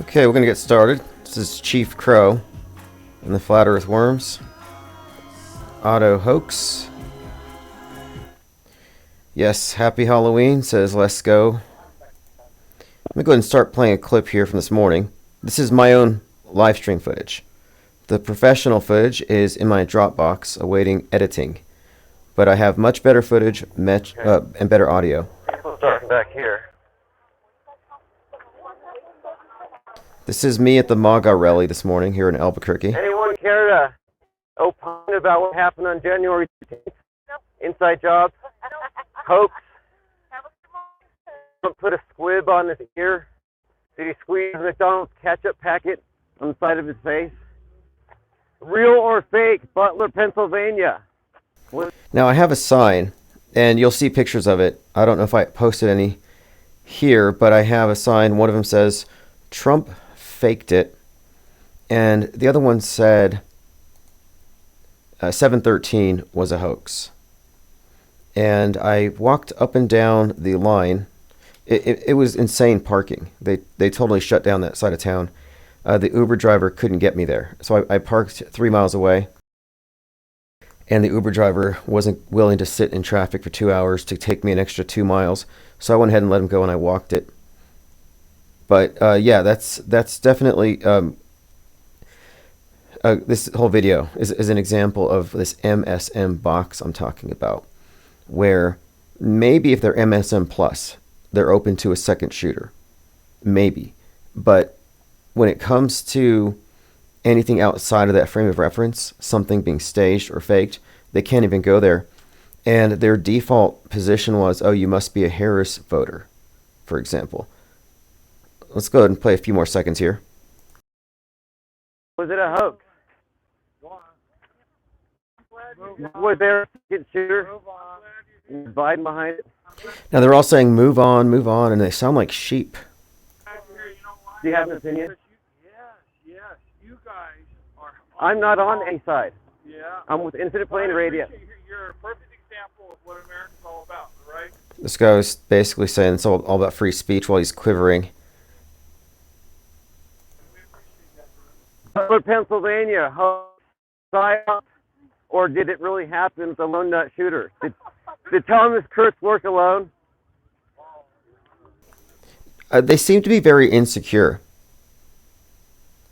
Okay, we're going to get started. This is Chief Crow and the Flat Earth Worms. Auto Hoax. Yes, happy Halloween, says Let's Go. Let me go ahead and start playing a clip here from this morning. This is my own live stream footage. The professional footage is in my Dropbox awaiting editing. But I have much better footage and better audio. We'll start back here. This is me at the MAGA rally this morning here in Albuquerque. Anyone care to opine about what happened on January 15th? Inside job? Hoax? Put a squib on his ear? Did he squeeze a McDonald's ketchup packet on the side of his face? Real or fake? Butler, Pennsylvania. Now I have a sign, and you'll see pictures of it. I don't know if I posted any here, but I have a sign. One of them says, Trump faked it, and the other one said 713 was a hoax. And I walked up and down the line. It was insane parking. They totally shut down that side of town. The Uber driver couldn't get me there, so I parked 3 miles away, and the Uber driver wasn't willing to sit in traffic for 2 hours to take me an extra 2 miles, so I went ahead and let him go, and I walked it. But yeah, that's definitely this whole video is an example of this MSM box I'm talking about, where maybe if they're MSM plus, they're open to a second shooter, maybe. But when it comes to anything outside of that frame of reference, something being staged or faked, they can't even go there. And their default position was, oh, you must be a Harris voter, for example. Let's go ahead and play a few more seconds here. Was it a hoax? Was there a second shooter? Biden behind it? Now they're all saying move on, and they sound like sheep. Do you have an opinion? Yes, you guys are... I'm not on any side. Yeah. I'm with Infinite Plane Radio. You're a perfect example of what America's all about, right? This guy was basically saying it's all about free speech while he's quivering. Butler, Pennsylvania, hoax, psyop, or did it really happen with the lone nut shooter? Did Thomas Kurtz work alone? They seem to be very insecure.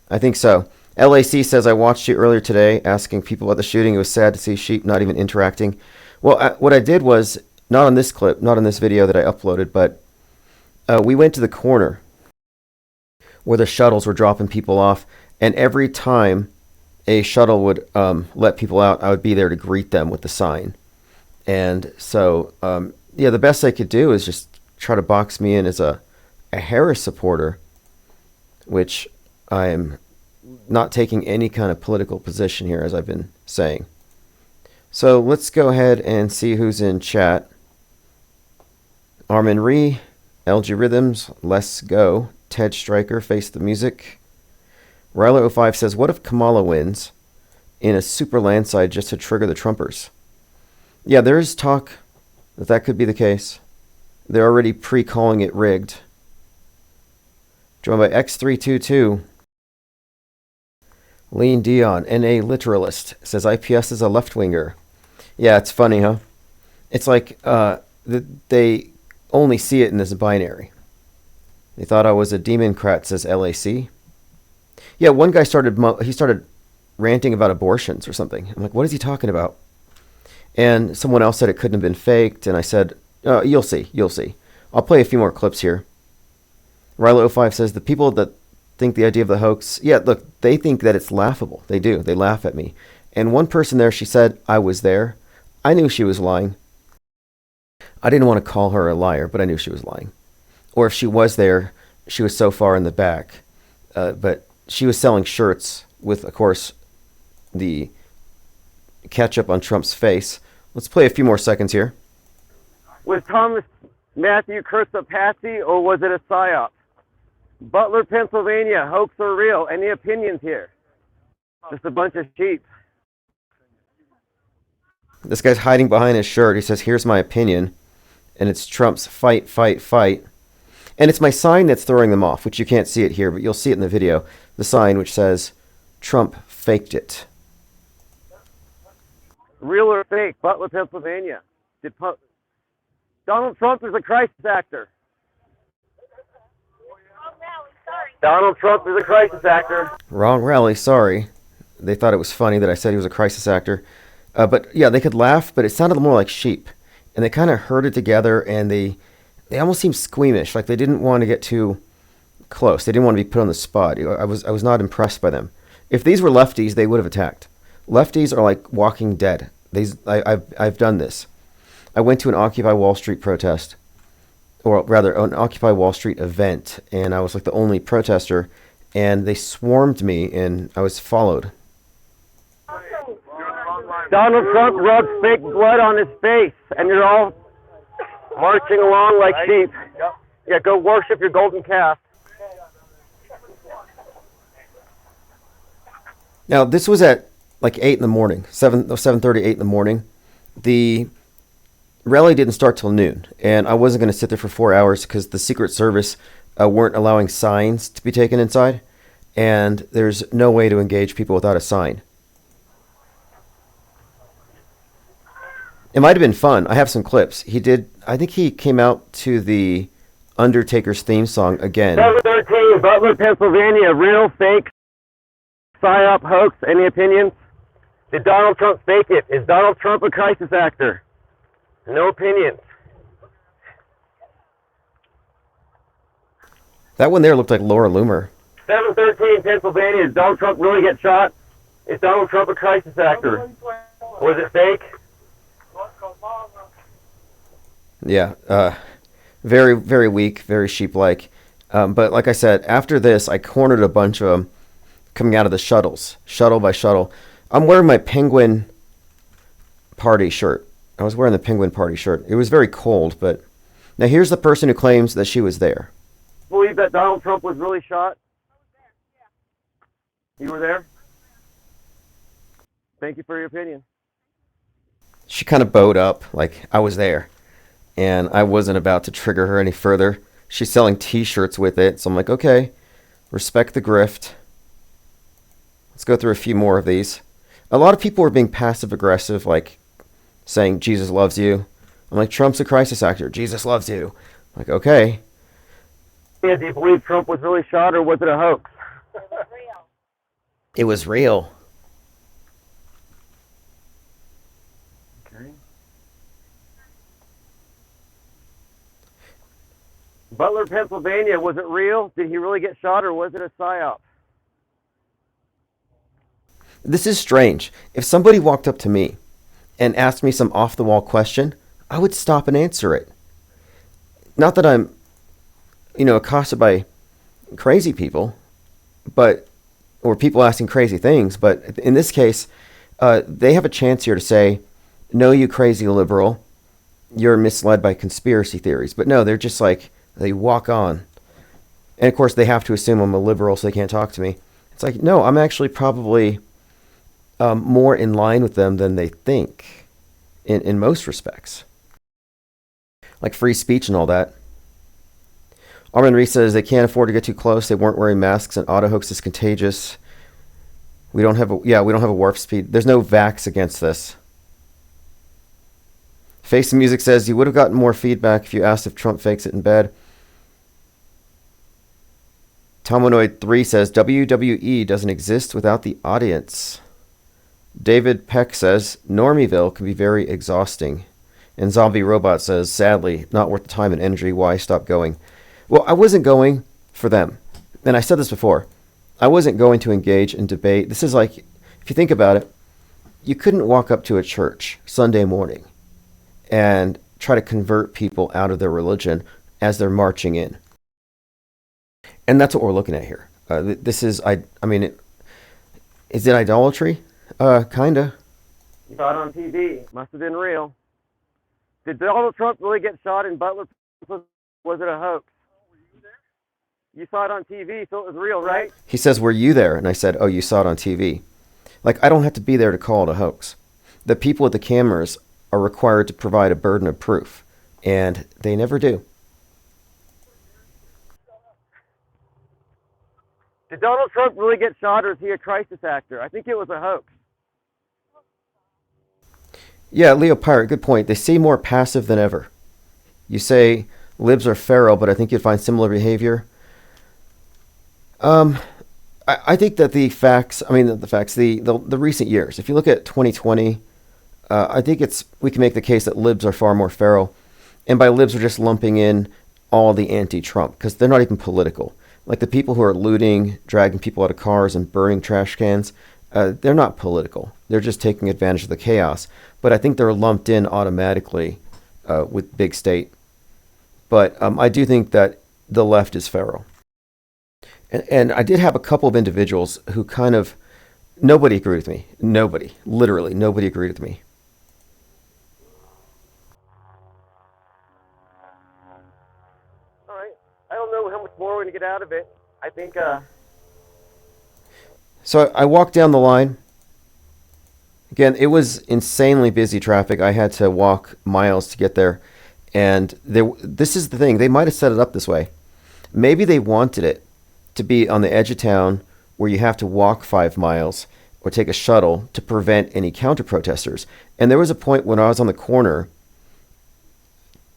I think so. LAC says, I watched you earlier today asking people about the shooting. It was sad to see sheep not even interacting. Well, what I did was, not on this clip, not on this video that I uploaded, but we went to the corner where the shuttles were dropping people off. And every time a shuttle would let people out, I would be there to greet them with the sign. And so, yeah, the best I could do is just try to box me in as a Harris supporter, which I am not taking any kind of political position here, as I've been saying. So let's go ahead and see who's in chat. Armin Ree, LG Rhythms, Let's Go, Ted Stryker, Face the Music. Ryler05 says, what if Kamala wins in a super landslide just to trigger the Trumpers? Yeah, there is talk that could be the case. They're already pre-calling it rigged. Joined by X322. Lean Dion, NA literalist, says IPS is a left-winger. Yeah, it's funny, huh? It's like they only see it in this binary. They thought I was a Democrat, says LAC. Yeah, one guy started ranting about abortions or something. I'm like, what is he talking about? And someone else said it couldn't have been faked, and I said, you'll see. I'll play a few more clips here. Rylo05 says, the people that think the idea of the hoax, yeah, look, they think that it's laughable. They do. They laugh at me. And one person there, she said, I was there. I knew she was lying. I didn't want to call her a liar, but I knew she was lying. Or if she was there, she was so far in the back. But she was selling shirts with, of course, the ketchup on Trump's face. Let's play a few more seconds here. Was Thomas Matthew Kurtz a patsy, or was it a psyop? Butler, Pennsylvania, hoax or real? Any opinions here? Just a bunch of sheep. This guy's hiding behind his shirt. He says, here's my opinion. And it's Trump's fight, fight, fight. And it's my sign that's throwing them off, which you can't see it here, but you'll see it in the video. The sign which says, Trump faked it. Real or fake? Butler, Pennsylvania. Donald Trump is a crisis actor. Donald Trump is a crisis actor. Wrong rally, sorry. They thought it was funny that I said he was a crisis actor. But yeah, they could laugh, but it sounded more like sheep. And they kind of herded together, and they almost seemed squeamish, like they didn't want to get too close. They didn't want to be put on the spot. I was not impressed by them. If these were lefties, they would have attacked. Lefties are like Walking Dead. I've done this. I went to an Occupy Wall Street protest, or rather, an Occupy Wall Street event, and I was like the only protester, and they swarmed me, and I was followed. Donald Trump rubs fake blood on his face, and you're all marching along like sheep. Yeah, go worship your golden calf. Now, this was at like 8 in the morning, 7:30, 8 in the morning. The rally didn't start till noon, and I wasn't going to sit there for 4 hours because the Secret Service weren't allowing signs to be taken inside, and there's no way to engage people without a sign. It might have been fun. I have some clips. I think he came out to the Undertaker's theme song again. 713, Butler, Pennsylvania. Real, fake, psyop, hoax. Any opinions? Did Donald Trump fake it? Is Donald Trump a crisis actor? No opinions. That one there looked like Laura Loomer. 713, Pennsylvania. Did Donald Trump really get shot? Is Donald Trump a crisis actor? Was it fake? Yeah, very, very weak, very sheep-like. But like I said, after this, I cornered a bunch of them coming out of the shuttles, shuttle by shuttle. I'm wearing my Penguin Party shirt. I was wearing the Penguin Party shirt. It was very cold, but now here's the person who claims that she was there. Believe that Donald Trump was really shot? You were there? Thank you for your opinion. She kind of bowed up, like I was there. And I wasn't about to trigger her any further. She's selling t-shirts with it, so I'm like, okay, respect the grift. Let's go through a few more of these. A lot of people were being passive-aggressive, like saying, Jesus loves you. I'm like, Trump's a crisis actor. Jesus loves you. I'm like, okay. Yeah, do you believe Trump was really shot, or was it a hoax? It was real. Okay. Butler, Pennsylvania, was it real? Did he really get shot, or was it a psyop? This is strange. If somebody walked up to me and asked me some off-the-wall question, I would stop and answer it. Not that I'm, accosted by crazy people, or people asking crazy things, but in this case, they have a chance here to say, no, you crazy liberal, you're misled by conspiracy theories. But no, they're just like, they walk on. And of course, they have to assume I'm a liberal, so they can't talk to me. It's like, no, I'm actually probably more in line with them than they think in most respects. Like free speech and all that. Armin Reese says they can't afford to get too close. They weren't wearing masks, and auto hoax is contagious. We don't have a warp speed. There's no vax against this. Face the Music says you would have gotten more feedback if you asked if Trump fakes it in bed. Tomonoid 3 says WWE doesn't exist without the audience. David Peck says Normieville can be very exhausting. And Zombie Robot says, sadly, not worth the time and energy. Why stop going? Well, I wasn't going for them. And I said this before. I wasn't going to engage in debate. This is like, if you think about it, you couldn't walk up to a church Sunday morning and try to convert people out of their religion as they're marching in. And that's what we're looking at here. This is, is it idolatry? Kinda. You saw it on TV. Must have been real. Did Donald Trump really get shot in Butler? Was it a hoax? You saw it on TV, so it was real, right? He says, were you there? And I said, oh, you saw it on TV. Like, I don't have to be there to call it a hoax. The people with the cameras are required to provide a burden of proof, and they never do. Did Donald Trump really get shot, or is he a crisis actor? I think it was a hoax. Yeah, Leo Pirate, good point. They seem more passive than ever. You say libs are feral, but I think you'd find similar behavior. I think that the facts, the recent years, if you look at 2020, I think we can make the case that libs are far more feral. And by libs, we're just lumping in all the anti-Trump, because they're not even political. Like the people who are looting, dragging people out of cars and burning trash cans, they're not political. They're just taking advantage of the chaos. But I think they're lumped in automatically with big state. But I do think that the left is feral. And I did have a couple of individuals who nobody agreed with me. Nobody. Literally, nobody agreed with me. All right. I don't know how much more we're going to get out of it. I think... So I walked down the line. Again, it was insanely busy traffic. I had to walk miles to get there. And this is the thing. They might have set it up this way. Maybe they wanted it to be on the edge of town where you have to walk 5 miles or take a shuttle to prevent any counter-protesters. And there was a point when I was on the corner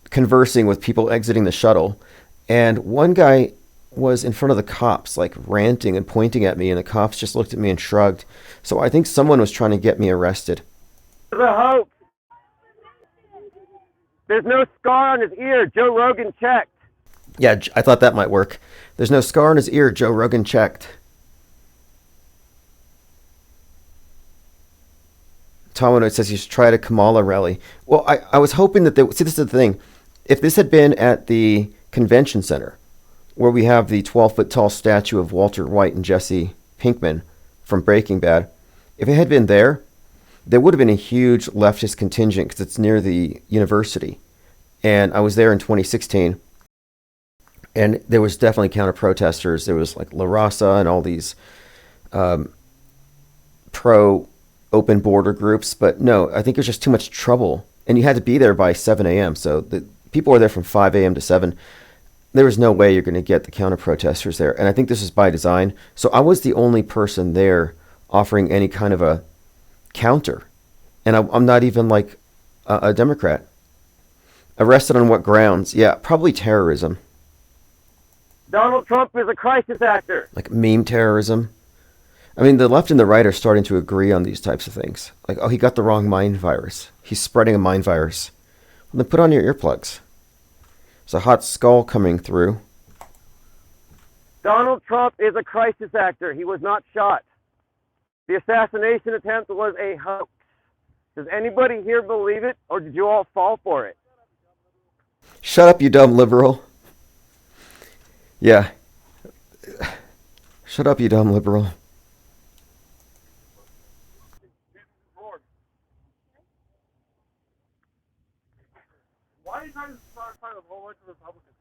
conversing with people exiting the shuttle, and one guy was in front of the cops, like ranting and pointing at me, and the cops just looked at me and shrugged. So I think someone was trying to get me arrested. It's a hoax. There's no scar on his ear. Joe Rogan checked. Yeah, I thought that might work. There's no scar on his ear. Joe Rogan checked. Tomino says he should try a Kamala rally. Well, I was hoping that this is the thing. If this had been at the convention center, where we have the 12-foot tall statue of Walter White and Jesse Pinkman from Breaking Bad, if it had been there would have been a huge leftist contingent because it's near the university. And I was there in 2016. And there was definitely counter-protesters. There was like La Raza and all these pro-open border groups. But no, I think it was just too much trouble. And you had to be there by 7 a.m. So the people were there from 5 a.m. to 7. There was no way you're going to get the counter-protesters there. And I think this is by design. So I was the only person there offering any kind of a counter. And I'm not even like a Democrat. Arrested on what grounds? Yeah, probably terrorism. Donald Trump is a crisis actor. Like meme terrorism. I mean, the left and the right are starting to agree on these types of things. Like, oh, he got the wrong mind virus. He's spreading a mind virus. Well, then put on your earplugs. There's a hot skull coming through. Donald Trump is a crisis actor. He was not shot. The assassination attempt was a hoax. Does anybody here believe it, or did you all fall for it? Shut up, you dumb liberal. Yeah. Shut up, you dumb liberal. Why are you trying to start a fight with a whole bunch of Republicans?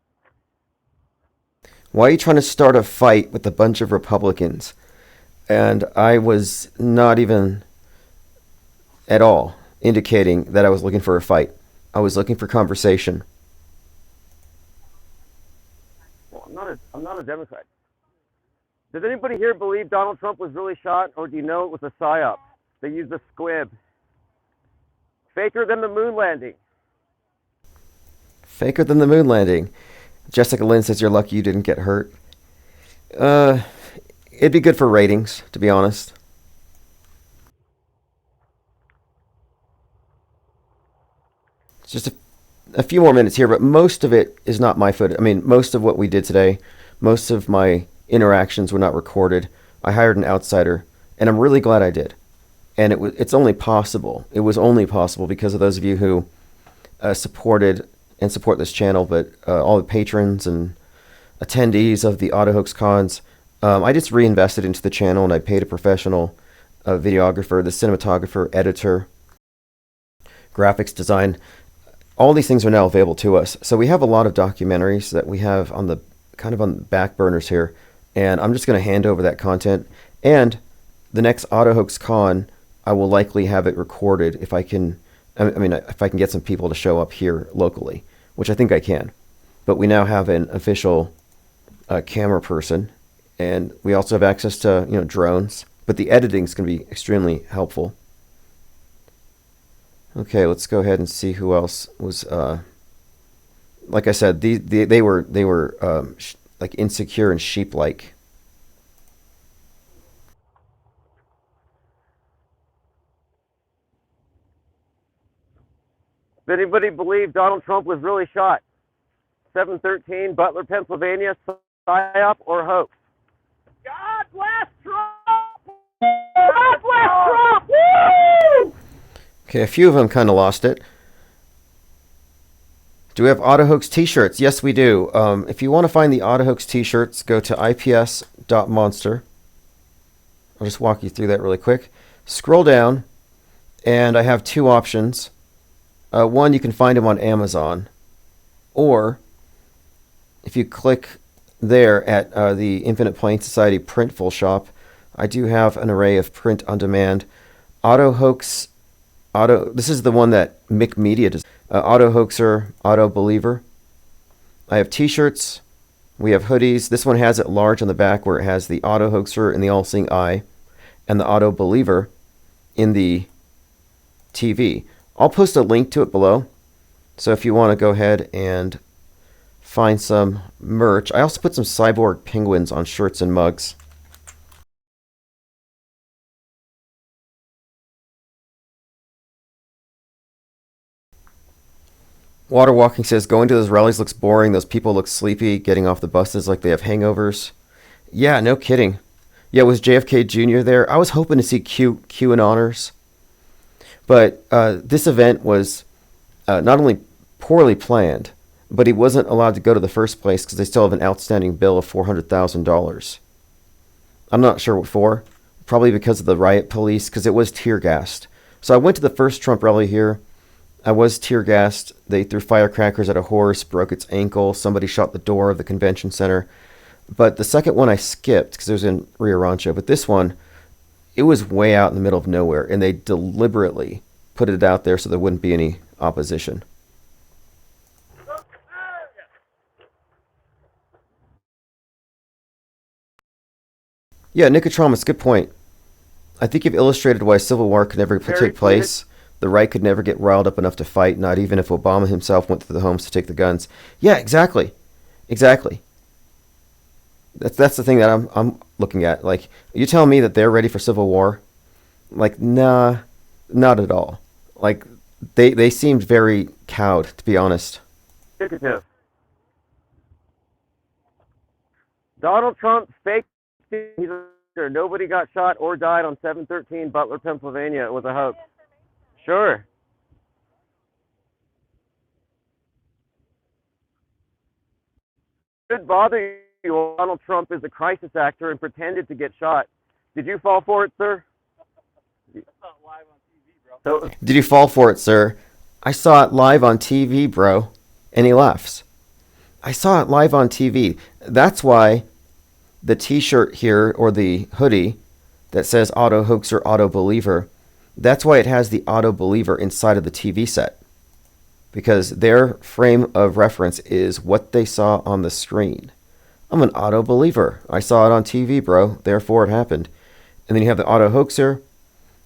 Why are you trying to start a fight with a bunch of Republicans? And I was not even at all indicating that I was looking for a fight. I was looking for conversation. Well, I'm not a Democrat. Does anybody here believe Donald Trump was really shot, or do you know it was a psyop? They used a squib. Faker than the moon landing. Faker than the moon landing. Jessica Lynn says you're lucky you didn't get hurt. It'd be good for ratings, to be honest. It's just a few more minutes here, but most of it is not my footage. I mean, most of what we did today, most of my interactions were not recorded. I hired an outsider, and I'm really glad I did. And it's only possible. It was only possible because of those of you who supported and support this channel, but all the patrons and attendees of the Auto Hoax Cons. I just reinvested into the channel, and I paid a professional videographer, the cinematographer, editor, graphics design. All these things are now available to us. So we have a lot of documentaries that we have on the back burners here, and I'm just going to hand over that content. And the next Auto Hoax Con, I will likely have it recorded if I can. If I can get some people to show up here locally, which I think I can. But we now have an official camera person, and we also have access to drones. But the editing is going to be extremely helpful. Okay, let's go ahead and see who else was. Like I said, they were like insecure and sheep-like. Does anybody believe Donald Trump was really shot? 713 Butler, Pennsylvania, psyop or hoax? God bless Trump! God bless Trump! Woo! Okay, a few of them kind of lost it. Do we have Auto Hoax t-shirts? Yes, we do. If you want to find the Auto Hoax t-shirts, go to ips.monster. I'll just walk you through that really quick. Scroll down, and I have two options. One, you can find them on Amazon. Or, if you click there at the Infinite Plane Society Printful shop, I do have an array of print on demand. Auto Hoax, this is the one that Mick Media does. Auto Hoaxer, Auto Believer. I have t-shirts. We have hoodies. This one has it large on the back where it has the Auto Hoaxer in the all-seeing eye and the Auto Believer in the TV. I'll post a link to it below. So if you want to go ahead and find some merch. I also put some cyborg penguins on shirts and mugs. Water Walking says, going to those rallies looks boring. Those people look sleepy, getting off the buses like they have hangovers. Yeah, no kidding. Yeah, was JFK Jr. there? I was hoping to see QAnoners. But this event was not only poorly planned, but he wasn't allowed to go to the first place because they still have an outstanding bill of $400,000. I'm not sure what for. Probably because of the riot police, because it was tear gassed. So I went to the first Trump rally here. I was tear gassed. They threw firecrackers at a horse, broke its ankle. Somebody shot the door of the convention center. But the second one I skipped because it was in Rio Rancho. But this one, it was way out in the middle of nowhere, and they deliberately put it out there so there wouldn't be any opposition. Yeah, Nicotramus, good point. I think you've illustrated why civil war could never take place. The right could never get riled up enough to fight, not even if Obama himself went to the homes to take the guns. Yeah, exactly. Exactly. That's the thing that I'm looking at. Like, you telling me that they're ready for civil war? Like, nah, not at all. Like, they seemed very cowed, to be honest. Predictive. Donald Trump faked. Nobody got shot or died on 713 Butler, Pennsylvania. It was a hoax. Sure. It should bother you. Donald Trump is a crisis actor and pretended to get shot. Did you fall for it, sir? I saw it live on TV, bro. Did you fall for it, sir? I saw it live on TV, bro. And he laughs. I saw it live on TV. That's why the t-shirt here, or the hoodie, that says Auto Hoaxer, Auto Believer, that's why it has the Auto Believer inside of the TV set. Because their frame of reference is what they saw on the screen. I'm an Auto Believer. I saw it on TV, bro. Therefore it happened. And then you have the Auto Hoaxer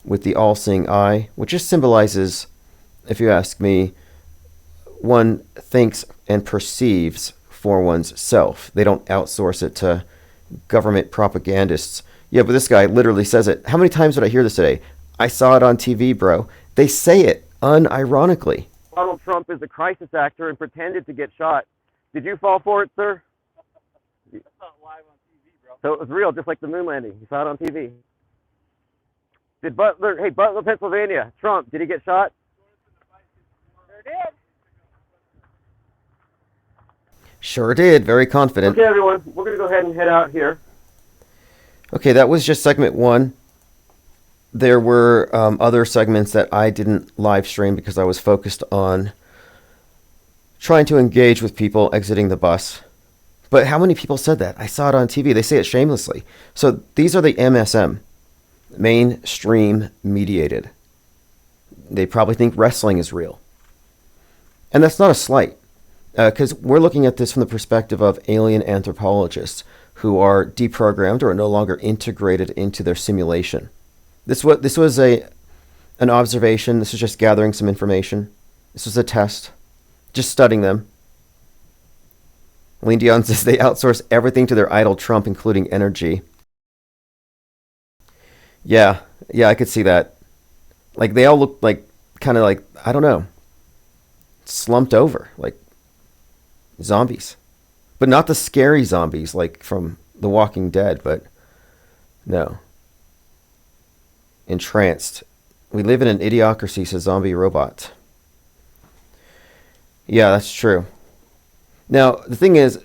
with the all-seeing eye, which just symbolizes, if you ask me, one thinks and perceives for one's self. They don't outsource it to government propagandists. Yeah, but this guy literally says it. How many times did I hear this today? I saw it on TV, bro. They say it unironically. Donald Trump is a crisis actor and pretended to get shot. Did you fall for it, sir? I saw it live on TV, bro. So it was real, just like the moon landing. You saw it on TV. Did Butler, Pennsylvania, Trump, did he get shot? Sure did. Sure did. Very confident. Okay, everyone, we're going to go ahead and head out here. Okay, that was just segment one. There were other segments that I didn't live stream because I was focused on trying to engage with people exiting the bus. But how many people said that? I saw it on TV. They say it shamelessly. So these are the MSM, mainstream mediated. They probably think wrestling is real. And that's not a slight, because we're looking at this from the perspective of alien anthropologists. who are deprogrammed or are no longer integrated into their simulation. This was an observation. This was just gathering some information. This was a test, just studying them. Lean Dion says they outsource everything to their idol Trump, including energy. Yeah, I could see that. Like, they all look like, kind of like, I don't know, slumped over, like zombies. But not the scary zombies, like from The Walking Dead, but no. Entranced. We live in an idiocracy, says Zombie Robot. Yeah, that's true. Now, the thing is,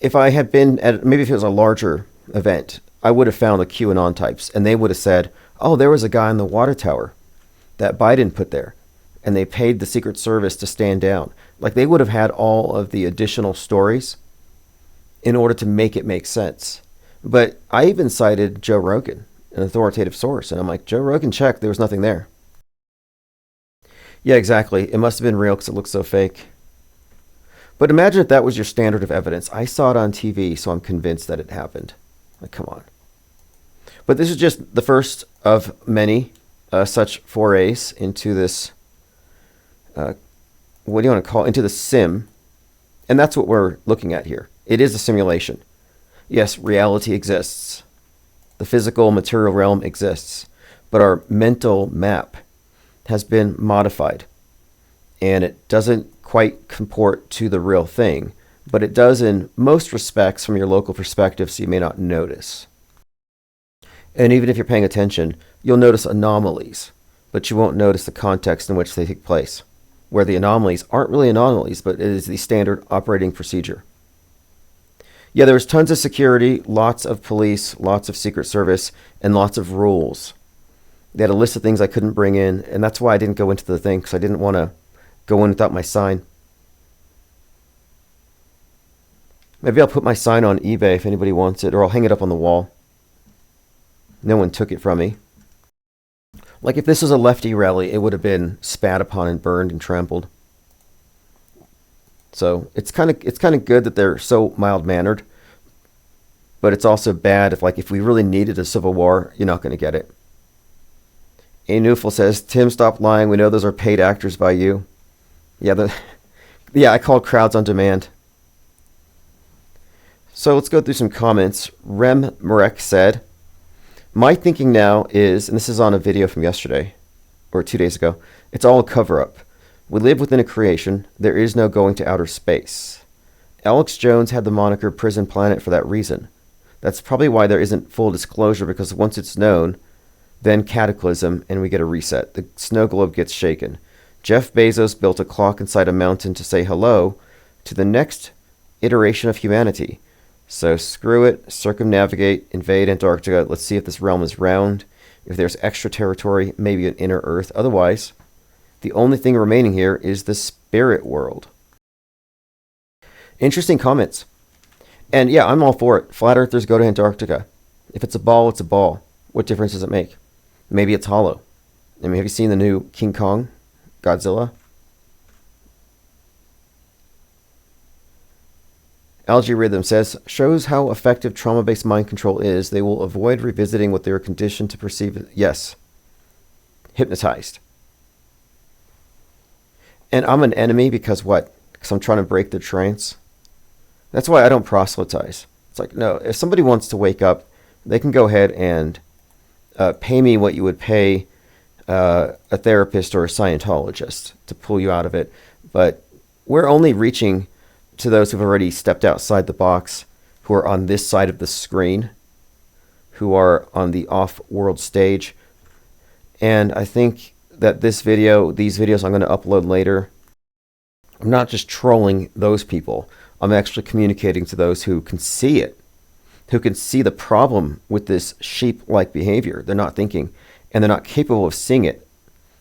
if I had been at, maybe if it was a larger event, I would have found the QAnon types, and they would have said, oh, there was a guy in the water tower that Biden put there, and they paid the Secret Service to stand down. Like, they would have had all of the additional stories in order to make it make sense. But I even cited Joe Rogan, an authoritative source, and I'm like, Joe Rogan checked, there was nothing there. Yeah, exactly. It must have been real because it looks so fake. But imagine if that was your standard of evidence. I saw it on TV, so I'm convinced that it happened. Like, come on. But this is just the first of many such forays into this, what do you want to call it? Into the sim. And that's what we're looking at here. It is a simulation. Yes, reality exists. The physical material realm exists. But our mental map has been modified. And it doesn't quite comport to the real thing. But it does in most respects from your local perspective, so you may not notice. And even if you're paying attention, you'll notice anomalies, but you won't notice the context in which they take place, where the anomalies aren't really anomalies, but it is the standard operating procedure. Yeah, there was tons of security, lots of police, lots of Secret Service, and lots of rules. They had a list of things I couldn't bring in, and that's why I didn't go into the thing, because I didn't want to go in without my sign. Maybe I'll put my sign on eBay if anybody wants it, or I'll hang it up on the wall. No one took it from me. Like, if this was a lefty rally, it would have been spat upon and burned and trampled. So it's kind of good that they're so mild-mannered, but it's also bad if we really needed a civil war, you're not going to get it. A Newful says, Tim, stop lying. We know those are paid actors by you. Yeah, I called crowds on demand. So let's go through some comments. Rem Marek said, my thinking now is, and this is on a video from yesterday, or 2 days ago, it's all a cover-up. We live within a creation. There is no going to outer space. Alex Jones had the moniker Prison Planet for that reason. That's probably why there isn't full disclosure, because once it's known, then cataclysm, and we get a reset. The snow globe gets shaken. Jeff Bezos built a clock inside a mountain to say hello to the next iteration of humanity. So screw it, circumnavigate, invade Antarctica. Let's see if this realm is round. If there's extra territory, maybe an inner Earth. Otherwise, the only thing remaining here is the spirit world. Interesting comments. And yeah, I'm all for it. Flat Earthers go to Antarctica. If it's a ball, it's a ball. What difference does it make? Maybe it's hollow. I mean, have you seen the new King Kong? Godzilla? Algae Rhythm says, shows how effective trauma-based mind control is. They will avoid revisiting what they are conditioned to perceive. Yes. Hypnotized. And I'm an enemy because what? Because I'm trying to break their trance. That's why I don't proselytize. It's like, no, if somebody wants to wake up, they can go ahead and pay me what you would pay a therapist or a Scientologist to pull you out of it. But we're only reaching to those who've already stepped outside the box, who are on this side of the screen, who are on the off-world stage. And I think that these videos I'm going to upload later, I'm not just trolling those people. I'm actually communicating to those who can see it, who can see the problem with this sheep-like behavior. They're not thinking, and they're not capable of seeing it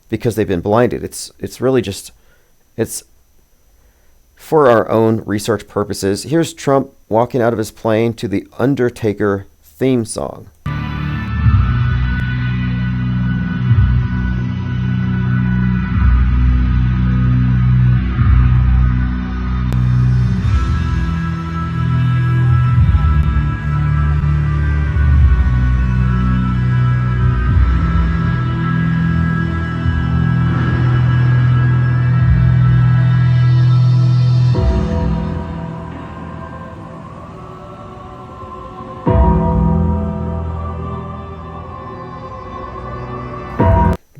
because they've been blinded. It's really just, it's for our own research purposes. Here's Trump walking out of his plane to the Undertaker theme song.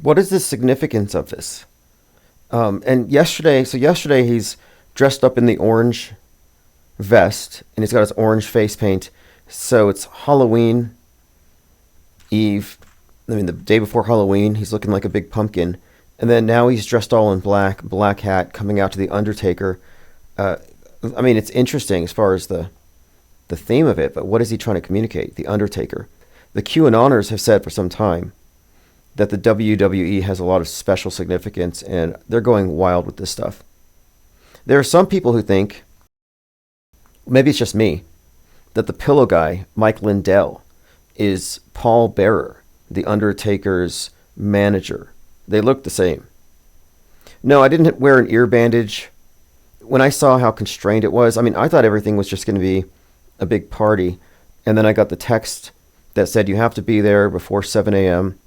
What is the significance of this? And yesterday he's dressed up in the orange vest, and he's got his orange face paint. So it's Halloween Eve. I mean, the day before Halloween, he's looking like a big pumpkin. And then now he's dressed all in black hat, coming out to the Undertaker. I mean, it's interesting as far as the theme of it, but what is he trying to communicate? The Undertaker. The QAnoners have said for some time that the WWE has a lot of special significance, and they're going wild with this stuff. There are some people who think, maybe it's just me, that the pillow guy, Mike Lindell, is Paul Bearer, the Undertaker's manager. They look the same. No, I didn't wear an ear bandage. When I saw how constrained it was, I mean, I thought everything was just going to be a big party. And then I got the text that said you have to be there before 7 a.m.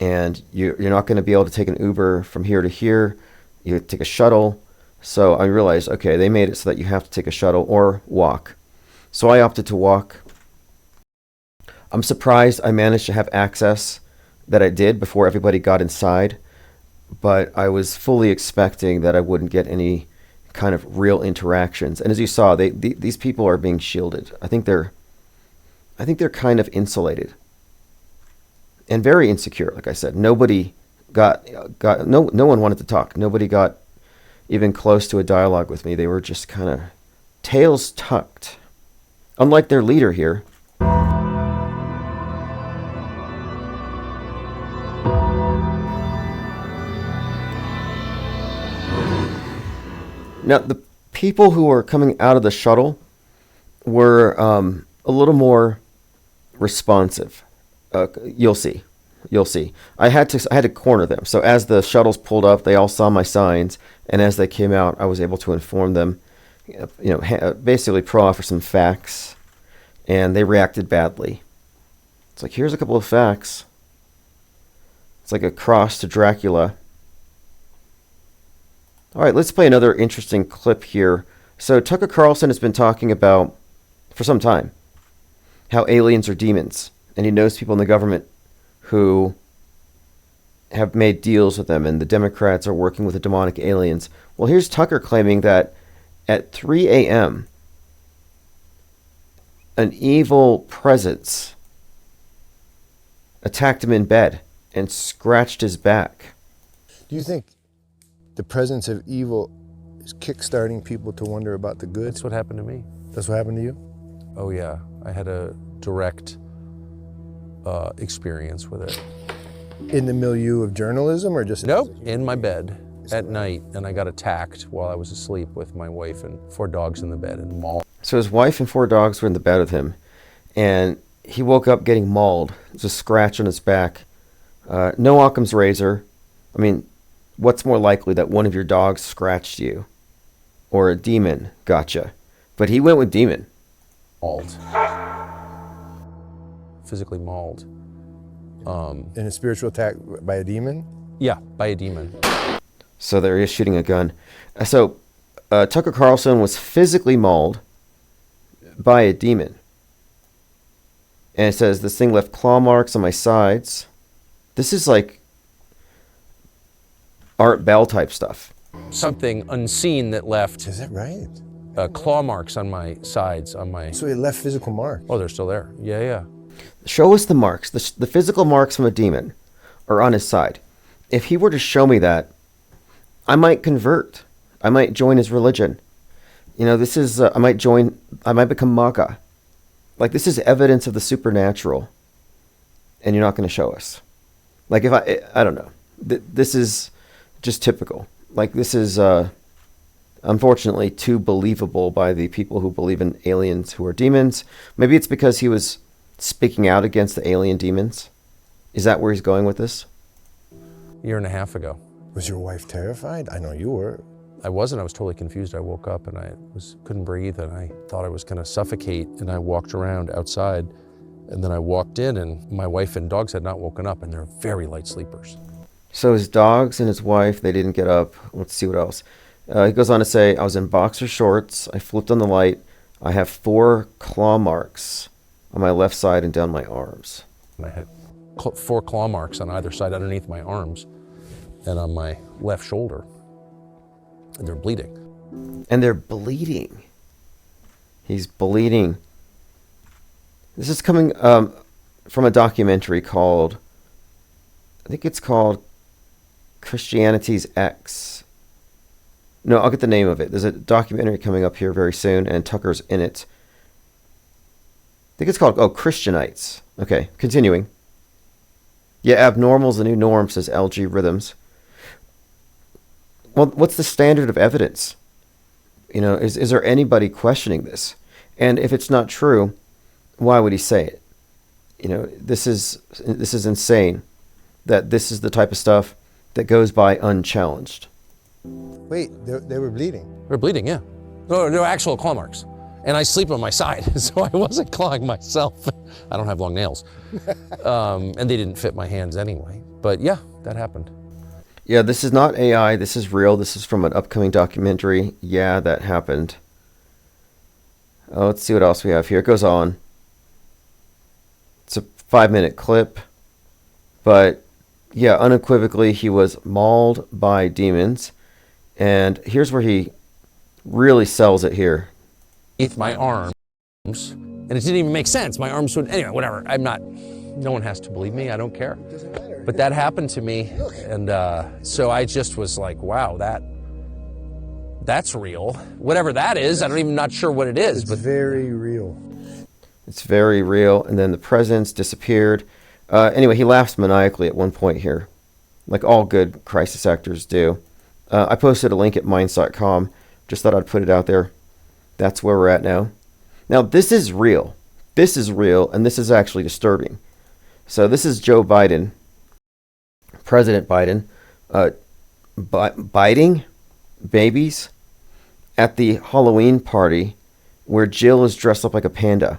and you're not going to be able to take an Uber from here to here. You take a shuttle. So I realized, okay, they made it so that you have to take a shuttle or walk. So I opted to walk. I'm surprised I managed to have access that I did before everybody got inside, but I was fully expecting that I wouldn't get any kind of real interactions. And as you saw, these people are being shielded. I think they're kind of insulated and very insecure. Like I said, nobody got no one wanted to talk. Nobody got even close to a dialogue with me. They were just kind of tails tucked, unlike their leader here. Now, the people who were coming out of the shuttle were a little more responsive. You'll see. I had to corner them. So as the shuttles pulled up, they all saw my signs, and as they came out, I was able to inform them, basically offer some facts, and they reacted badly. It's like, here's a couple of facts. It's like a cross to Dracula. All right, let's play another interesting clip here. So Tucker Carlson has been talking about, for some time, how aliens are demons. And he knows people in the government who have made deals with them, and the Democrats are working with the demonic aliens. Well, here's Tucker claiming that at 3 a.m., an evil presence attacked him in bed and scratched his back. Do you think the presence of evil is kickstarting people to wonder about the good? That's what happened to me. That's what happened to you? Oh yeah, I had a direct experience with it. In the milieu of journalism, or just... Nope, in my bed at night, and I got attacked while I was asleep with my wife and 4 dogs in the bed and mauled. So his wife and 4 dogs were in the bed with him, and he woke up getting mauled. There's a scratch on his back. No Occam's razor. I mean, what's more likely, that one of your dogs scratched you or a demon got you? But he went with demon. Mauled. Physically mauled. In a spiritual attack by a demon? Yeah, by a demon. So there he is shooting a gun. So Tucker Carlson was physically mauled by a demon. And it says, this thing left claw marks on my sides. This is like Art Bell type stuff. Something unseen that left Is that right? claw marks on my sides, on my... So it left physical marks? Oh, they're still there. Yeah. Show us the marks. The physical marks from a demon are on his side. If he were to show me that, I might convert. I might join his religion. This is, I might become MAGA. Like, this is evidence of the supernatural. And you're not going to show us. Like, if I don't know. This is just typical. Like, this is, unfortunately, too believable by the people who believe in aliens who are demons. Maybe it's because he was speaking out against the alien demons. Is that where he's going with this? A year and a half ago. Was your wife terrified? I know you were. I wasn't. I was totally confused. I woke up and I couldn't breathe, and I thought I was going to suffocate, and I walked around outside, and then I walked in, and my wife and dogs had not woken up, and they're very light sleepers. So his dogs and his wife, they didn't get up. Let's see what else. He goes on to say, I was in boxer shorts. I flipped on the light. I have 4 claw marks on my left side and down my arms. My head. 4 claw marks on either side underneath my arms and on my left shoulder. And they're bleeding. And they're bleeding. He's bleeding. This is coming from a documentary called, I think it's called Christianity's X. No, I'll get the name of it. There's a documentary coming up here very soon, and Tucker's in it. I think it's called, Christianites. Okay, continuing. Yeah, abnormal's the new norm, says LG Rhythms. Well, what's the standard of evidence? Is there anybody questioning this? And if it's not true, why would he say it? This is insane that this is the type of stuff that goes by unchallenged. Wait, they were bleeding. They're bleeding, yeah. No, they're actual claw marks. And I sleep on my side, so I wasn't clawing myself. I don't have long nails. And they didn't fit my hands anyway. But yeah, that happened. Yeah, this is not AI. This is real. This is from an upcoming documentary. Yeah, that happened. Let's see what else we have here. It goes on. It's a 5-minute clip. But yeah, unequivocally, he was mauled by demons. And here's where he really sells it here. My arms, and it didn't even make sense. My arms would, anyway, whatever. No one has to believe me. I don't care. It doesn't matter. But that happened to me, and so I just was like, wow, that's real. Whatever that is, I'm not sure what it is. It's but very real. It's very real. And then the presence disappeared. Anyway, he laughs maniacally at one point here, like all good crisis actors do. I posted a link at minds.com. Just thought I'd put it out there. That's where we're at now. Now, this is real. This is real, and this is actually disturbing. So this is Joe Biden, President Biden, biting babies at the Halloween party where Jill is dressed up like a panda.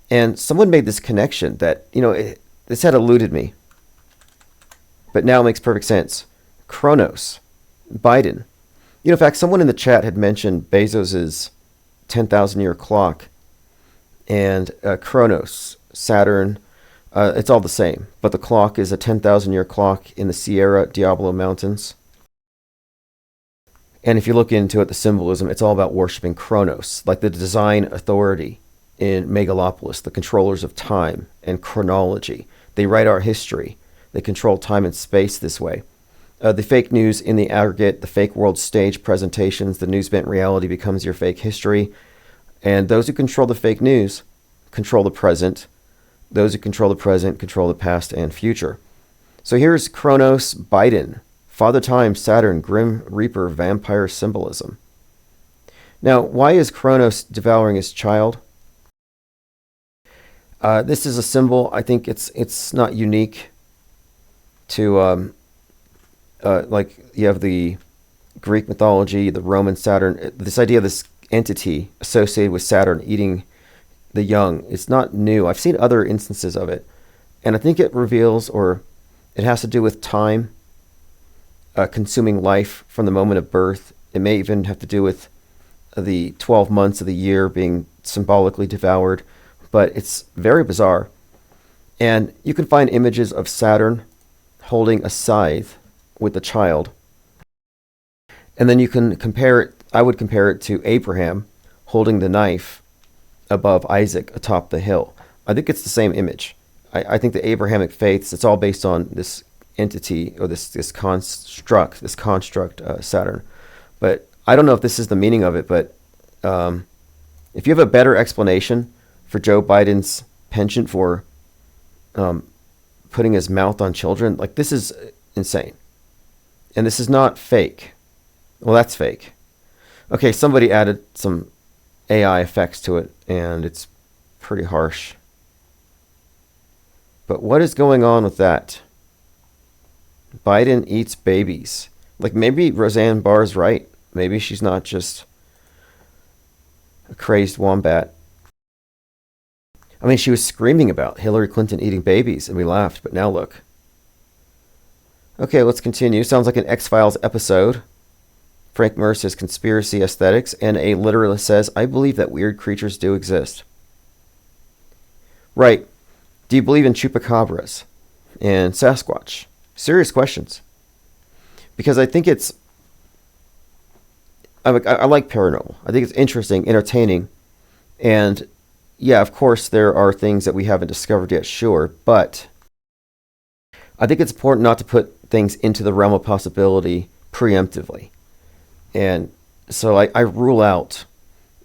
And someone made this connection that, this had eluded me. But now it makes perfect sense. Kronos, Biden. In fact, someone in the chat had mentioned Bezos's 10,000-year clock and Kronos, Saturn. It's all the same, but the clock is a 10,000-year clock in the Sierra Diablo Mountains. And if you look into it, the symbolism, it's all about worshiping Kronos, like the design authority in Megalopolis, the controllers of time and chronology. They write our history. They control time and space this way. The fake news in the aggregate, the fake world stage presentations, the news-bent reality becomes your fake history. And those who control the fake news control the present. Those who control the present control the past and future. So here's Kronos, Biden, Father Time, Saturn, Grim Reaper, vampire symbolism. Now, why is Kronos devouring his child? This is a symbol. I think it's not unique to... like you have the Greek mythology, the Roman Saturn, this idea of this entity associated with Saturn eating the young. It's not new. I've seen other instances of it. And I think it reveals, or it has to do with time consuming life from the moment of birth. It may even have to do with the 12 months of the year being symbolically devoured. But it's very bizarre. And you can find images of Saturn holding a scythe with the child. And then you can compare it, I would compare it to Abraham holding the knife above Isaac atop the hill. I think it's the same image. I think the Abrahamic faiths, it's all based on this entity or this construct Saturn. But I don't know if this is the meaning of it, but if you have a better explanation for Joe Biden's penchant for putting his mouth on children, like this is insane. And this is not fake. Well, that's fake. Okay, somebody added some AI effects to it, and it's pretty harsh. But what is going on with that? Biden eats babies. Like maybe Roseanne Barr's right. Maybe she's not just a crazed wombat. I mean, she was screaming about Hillary Clinton eating babies, and we laughed, but now look. Okay, let's continue. Sounds like an X-Files episode. Frank Murr says conspiracy aesthetics, and a literalist says, I believe that weird creatures do exist. Right. Do you believe in chupacabras? and Sasquatch? Serious questions. Because I think I like paranormal. I think it's interesting, entertaining, and yeah, of course, there are things that we haven't discovered yet, sure, but I think it's important not to put things into the realm of possibility preemptively. And so I rule out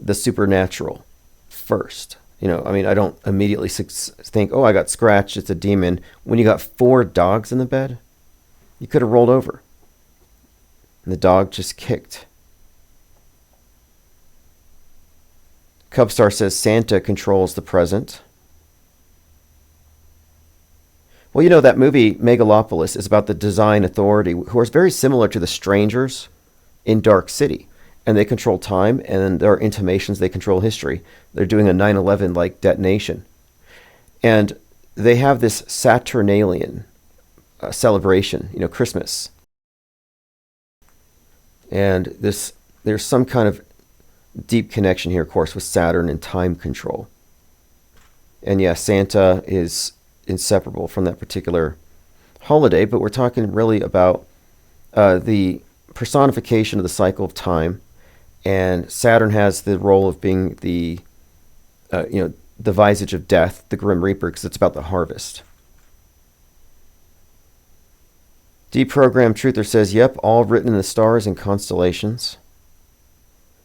the supernatural first. I don't immediately think, oh, I got scratched, it's a demon. When you got 4 dogs in the bed, you could have rolled over. And the dog just kicked. Cubstar says Santa controls the present. Well, that movie Megalopolis is about the design authority, who are very similar to the strangers in Dark City. And they control time, and there are intimations they control history. They're doing a 9/11 like detonation. And they have this Saturnalian celebration, Christmas. And there's some kind of deep connection here, of course, with Saturn and time control. And yeah, Santa is inseparable from that particular holiday, but we're talking really about the personification of the cycle of time. And Saturn has the role of being the visage of death, the Grim Reaper, because it's about the harvest. Deprogram Truther says, yep, all written in the stars and constellations.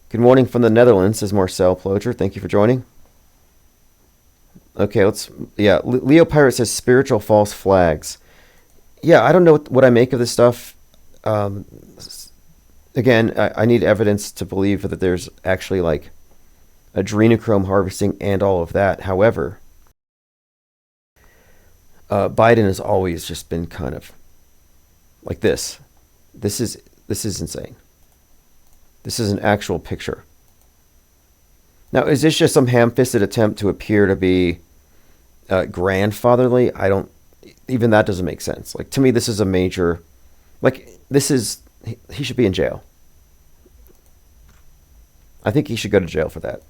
Good morning from the Netherlands, says Marcel Ploger. Thank you for joining. Okay, Leo Pirate says spiritual false flags. Yeah, I don't know what I make of this stuff. Again, I need evidence to believe that there's actually like adrenochrome harvesting and all of that. However, Biden has always just been kind of like this. This is insane. This is an actual picture. Now, is this just some ham-fisted attempt to appear to be grandfatherly? Even that doesn't make sense. Like, to me, this is a major, he should be in jail. I think he should go to jail for that.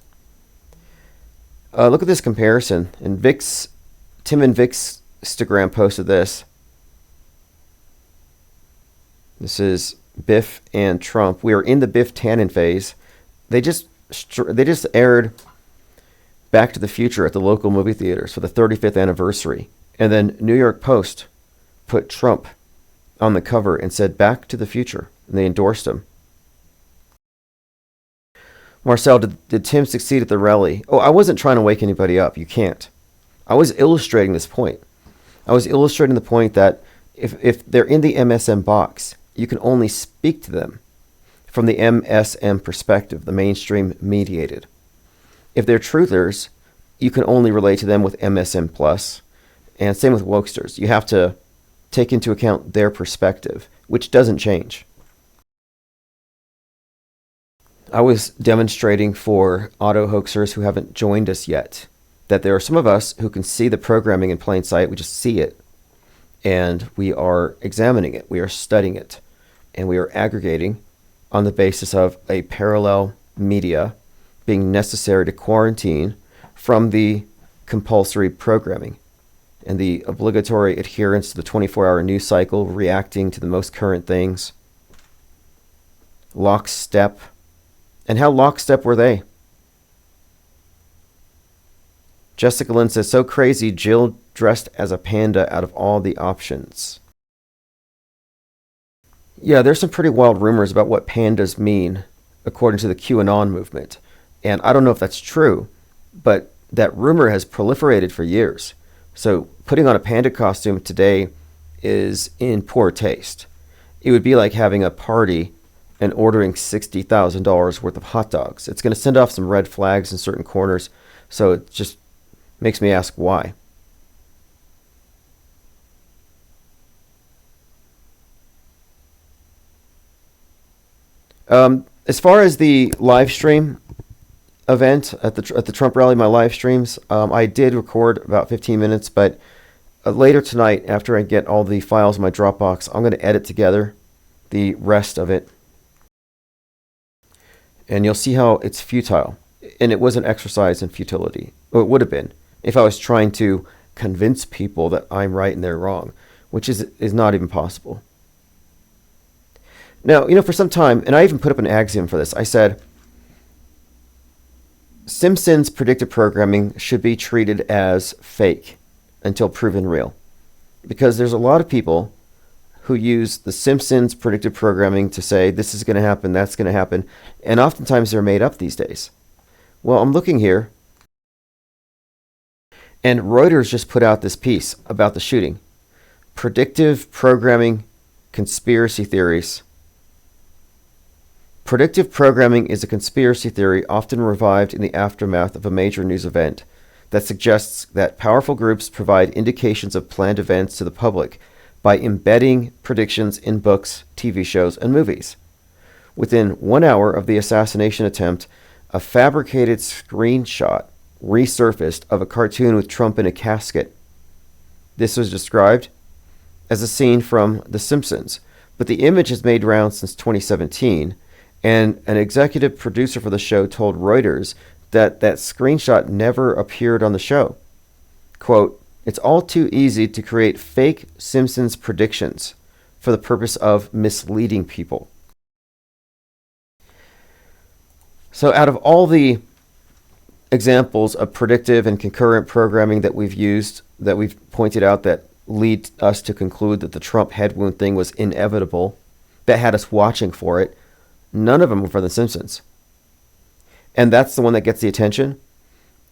Look at this comparison. And Tim and Vic's Instagram posted this. This is Biff and Trump. We are in the Biff Tannen phase. They just aired Back to the Future at the local movie theaters for the 35th anniversary. And then New York Post put Trump on the cover and said Back to the Future. And they endorsed him. Marcel, did Tim succeed at the rally? Oh, I wasn't trying to wake anybody up. You can't. I was illustrating this point. I was illustrating the point that if they're in the MSM box, you can only speak to them from the MSM perspective, the mainstream mediated. If they're truthers, you can only relate to them with MSM plus, and same with wokesters. You have to take into account their perspective, which doesn't change. I was demonstrating for auto hoaxers who haven't joined us yet that there are some of us who can see the programming in plain sight. We just see it, and we are examining it. We are studying it, and we are aggregating on the basis of a parallel media being necessary to quarantine from the compulsory programming and the obligatory adherence to the 24-hour news cycle, reacting to the most current things. Lockstep. And how lockstep were they? Jessica Lynn says, so crazy, Jill dressed as a panda out of all the options. Yeah, there's some pretty wild rumors about what pandas mean, according to the QAnon movement. And I don't know if that's true, but that rumor has proliferated for years. So putting on a panda costume today is in poor taste. It would be like having a party and ordering $60,000 worth of hot dogs. It's going to send off some red flags in certain corners, so it just makes me ask why. As far as the live stream event at the Trump rally, my live streams, I did record about 15 minutes, but later tonight, after I get all the files in my Dropbox, I'm going to edit together the rest of it. And you'll see how it's futile. And it was an exercise in futility. Or it would have been if I was trying to convince people that I'm right and they're wrong, which is not even possible. Now, for some time, and I even put up an axiom for this, I said, Simpsons predictive programming should be treated as fake until proven real. Because there's a lot of people who use the Simpsons predictive programming to say this is going to happen, that's going to happen, and oftentimes they're made up these days. Well, I'm looking here, and Reuters just put out this piece about the shooting. Predictive programming conspiracy theories. Predictive programming is a conspiracy theory often revived in the aftermath of a major news event that suggests that powerful groups provide indications of planned events to the public by embedding predictions in books, TV shows, and movies. Within 1 hour of the assassination attempt, a fabricated screenshot resurfaced of a cartoon with Trump in a casket. This was described as a scene from The Simpsons, but the image has made rounds since 2017, and an executive producer for the show told Reuters that screenshot never appeared on the show. Quote, "It's all too easy to create fake Simpsons predictions for the purpose of misleading people." So out of all the examples of predictive and concurrent programming that we've used, that we've pointed out that lead us to conclude that the Trump head wound thing was inevitable, that had us watching for it, none of them were for The Simpsons. And that's the one that gets the attention.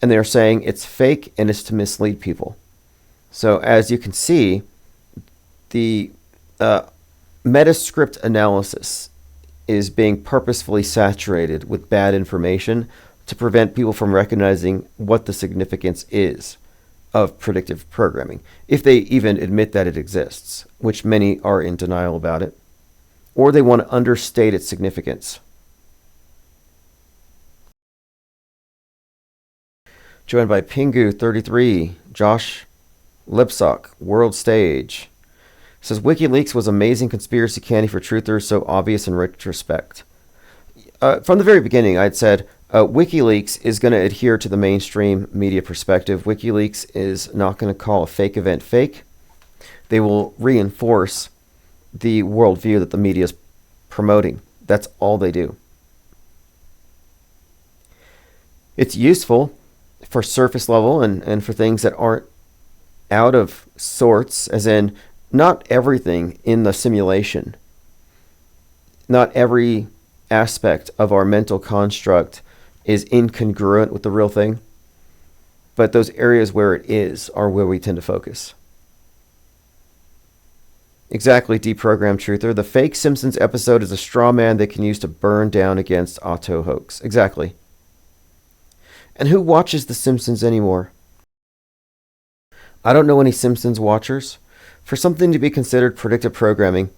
And they're saying it's fake and it's to mislead people. So as you can see, the metascript analysis is being purposefully saturated with bad information to prevent people from recognizing what the significance is of predictive programming, if they even admit that it exists, which many are in denial about it, or they want to understate its significance. Joined by Pingu33, Josh Lipsock, World Stage. Says WikiLeaks was amazing conspiracy candy for truthers, so obvious in retrospect. From the very beginning, I'd said WikiLeaks is going to adhere to the mainstream media perspective. WikiLeaks is not going to call a fake event fake. They will reinforce the worldview that the media is promoting. That's all they do. It's useful for surface level and for things that aren't out of sorts, as in not everything in the simulation, not every aspect of our mental construct is incongruent with the real thing, but those areas where it is are where we tend to focus. Exactly, Deprogram Truther. The fake Simpsons episode is a straw man they can use to burn down against auto hoax. Exactly. And who watches The Simpsons anymore? I don't know any Simpsons watchers. For something to be considered predictive programming,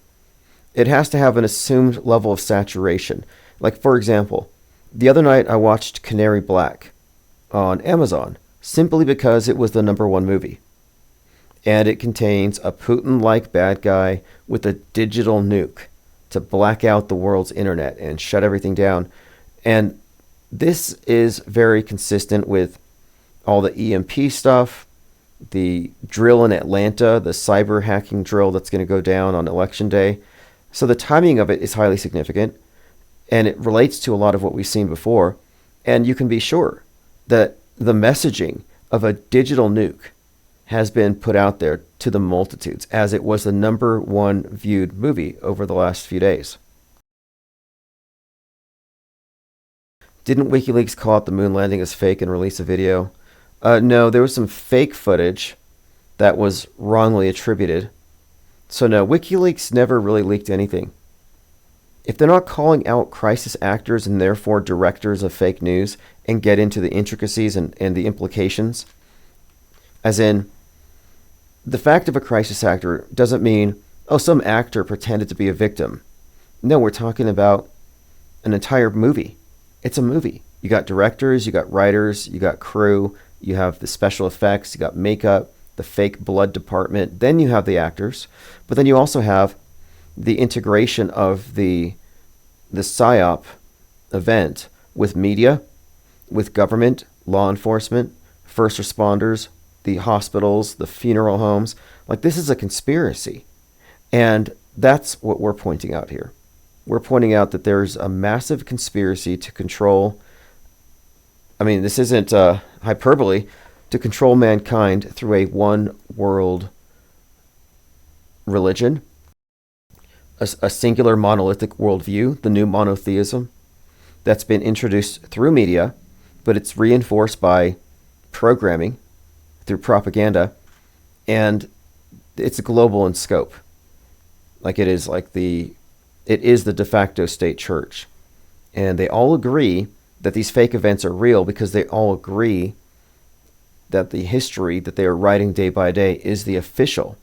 it has to have an assumed level of saturation. Like, for example, the other night I watched Canary Black on Amazon, simply because it was the #1 movie. And it contains a Putin-like bad guy with a digital nuke to black out the world's internet and shut everything down. And this is very consistent with all the EMP stuff, the drill in Atlanta, the cyber hacking drill that's going to go down on Election Day. So the timing of it is highly significant, and it relates to a lot of what we've seen before. And you can be sure that the messaging of a digital nuke has been put out there to the multitudes, as it was the #1 viewed movie over the last few days. Didn't WikiLeaks call out the moon landing as fake and release a video? No, there was some fake footage that was wrongly attributed. So no, WikiLeaks never really leaked anything. If they're not calling out crisis actors and therefore directors of fake news and get into the intricacies and the implications, as in, the fact of a crisis actor doesn't mean, oh, some actor pretended to be a victim. No, we're talking about an entire movie. It's a movie. You got directors, you got writers, you got crew, you have the special effects, you got makeup, the fake blood department, then you have the actors, but then you also have the integration of the PSYOP event with media, with government, law enforcement, first responders, the hospitals, the funeral homes. Like, this is a conspiracy. And that's what we're pointing out here. We're pointing out that there's a massive conspiracy to control, I mean, this isn't hyperbole, to control mankind through a one world religion, a singular monolithic worldview, the new monotheism, that's been introduced through media, but it's reinforced by programming through propaganda, and it's global in scope. Like, it is the de facto state church. And they all agree that these fake events are real because they all agree that the history that they are writing day by day is the official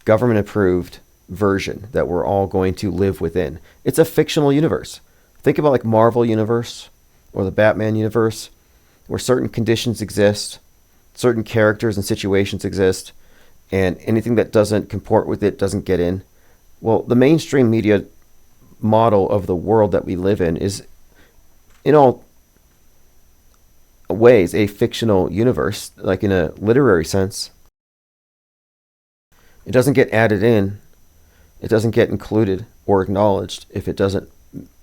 government approved version that we're all going to live within. It's a fictional universe. Think about like Marvel universe or the Batman universe, where certain conditions exist, certain characters and situations exist, and anything that doesn't comport with it doesn't get in. Well, the mainstream media model of the world that we live in is, in all ways, a fictional universe, like in a literary sense. It doesn't get added in, it doesn't get included or acknowledged if it doesn't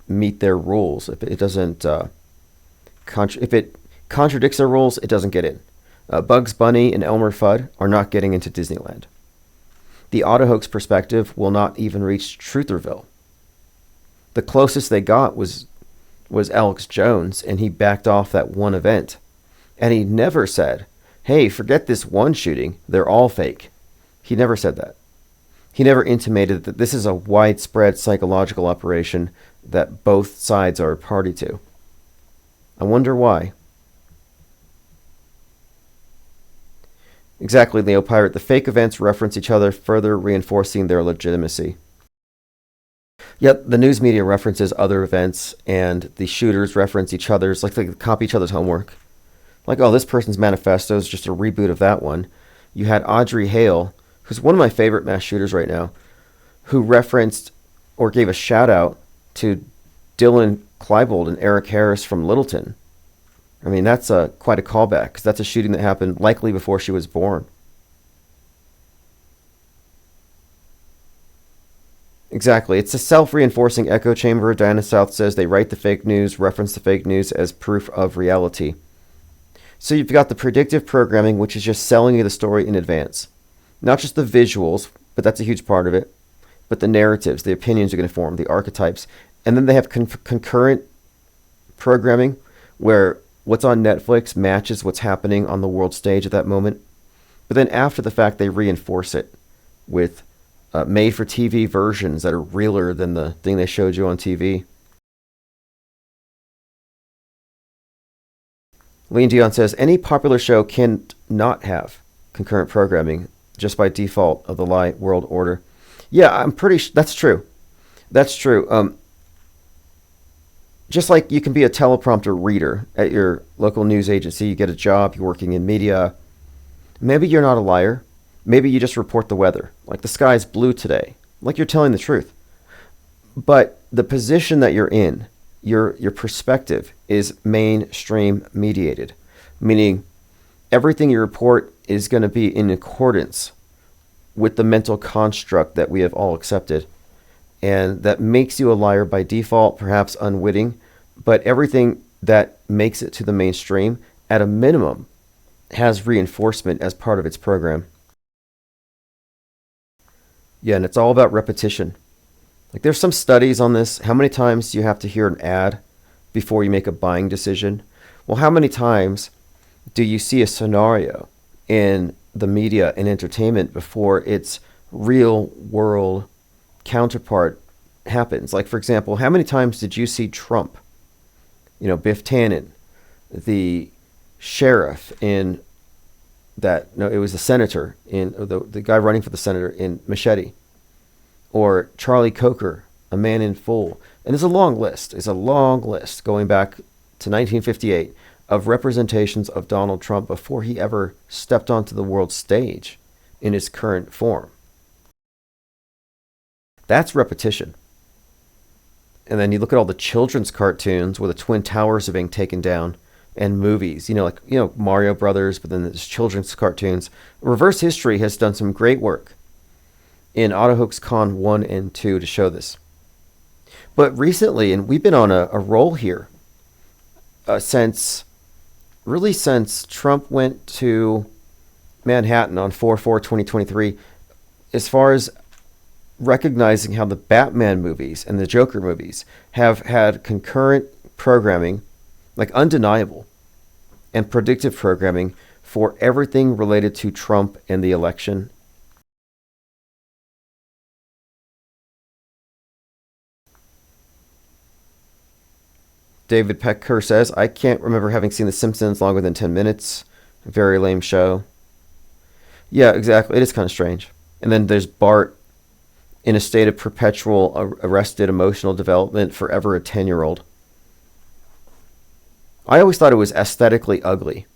meet their rules. If it doesn't, if it contradicts their rules, it doesn't get in. Bugs Bunny and Elmer Fudd are not getting into Disneyland. The auto hoax perspective will not even reach Trutherville. The closest they got was Alex Jones, and he backed off that one event. And he never said, hey, forget this one shooting, they're all fake. He never said that. He never intimated that this is a widespread psychological operation that both sides are a party to. I wonder why. Exactly, Leo Pirate. The fake events reference each other, further reinforcing their legitimacy. Yet the news media references other events, and the shooters reference each other's, like they copy each other's homework. Like, oh, this person's manifesto is just a reboot of that one. You had Audrey Hale, who's one of my favorite mass shooters right now, who referenced or gave a shout out to Dylan Klebold and Eric Harris from Littleton. I mean, that's quite a callback, because that's a shooting that happened likely before she was born. Exactly. It's a self-reinforcing echo chamber. Diana South says they write the fake news, reference the fake news as proof of reality. So you've got the predictive programming, which is just selling you the story in advance. Not just the visuals, but that's a huge part of it, but the narratives, the opinions are going to form, the archetypes. And then they have concurrent programming where what's on Netflix matches what's happening on the world stage at that moment. But then after the fact, they reinforce it with made-for-TV versions that are realer than the thing they showed you on TV. Lean Dion says, any popular show can not have concurrent programming just by default of the lie world order. Yeah, I'm pretty that's true. That's true. Just like you can be a teleprompter reader at your local news agency, you get a job, you're working in media. Maybe you're not a liar. Maybe you just report the weather. Like the sky's blue today. Like you're telling the truth. But the position that you're in, your perspective is mainstream mediated. Meaning everything you report is going to be in accordance with the mental construct that we have all accepted. And that makes you a liar by default, perhaps unwitting. But everything that makes it to the mainstream, at a minimum, has reinforcement as part of its program. Yeah, and it's all about repetition. Like there's some studies on this. How many times do you have to hear an ad before you make a buying decision? Well, how many times do you see a scenario in the media and entertainment before its real world counterpart happens? Like, for example, how many times did you see Trump, Biff Tannen, the sheriff in that, no, it was the senator in the guy running for the senator in Machete, or Charlie Coker, A Man in Full. And there's a long list. It's a long list going back to 1958 of representations of Donald Trump before he ever stepped onto the world stage in his current form. That's repetition. And then you look at all the children's cartoons where the Twin Towers are being taken down and movies, like, Mario Brothers, but then there's children's cartoons. Reverse History has done some great work in AutoHoaxCon 1 and 2 to show this. But recently, and we've been on a roll here since Trump went to Manhattan on 4/4/2023, as far as recognizing how the Batman movies and the Joker movies have had concurrent programming, like undeniable, and predictive programming for everything related to Trump and the election. David Pecker says, I can't remember having seen The Simpsons longer than 10 minutes. Very lame show. Yeah, exactly. It is kind of strange. And then there's Bart in a state of perpetual arrested emotional development, forever a 10-year-old. I always thought it was aesthetically ugly.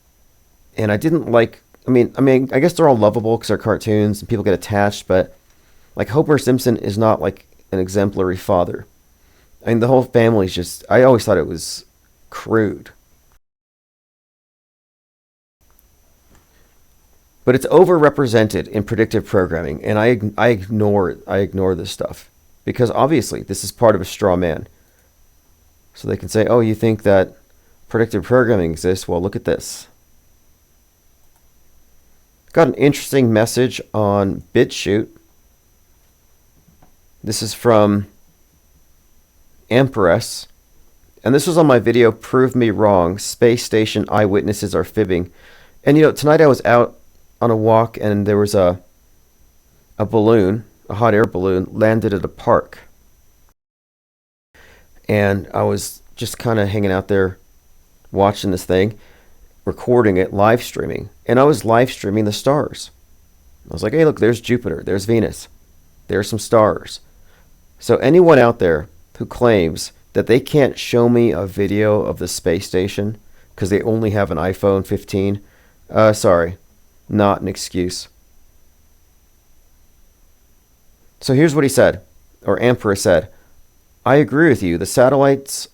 And I didn't like, I guess they're all lovable because they're cartoons and people get attached, but like Homer Simpson is not like an exemplary father. The whole family's just, I always thought it was crude. But it's overrepresented in predictive programming, and I ignore it. I ignore this stuff because obviously this is part of a straw man. So they can say, oh, you think that predictive programming exists? Well, look at this. Got an interesting message on BitChute. This is from Empress. And this was on my video, Prove Me Wrong. Space Station Eyewitnesses Are Fibbing. And tonight I was out on a walk and there was a balloon, a hot air balloon, landed at a park. And I was just kind of hanging out there watching this thing, recording it, live streaming. And I was live streaming the stars. I was like, hey, look, there's Jupiter, there's Venus, there's some stars. So anyone out there who claims that they can't show me a video of the space station because they only have an iPhone 15, sorry, not an excuse. So here's what he said, or Emperor said, I agree with you. The satellite's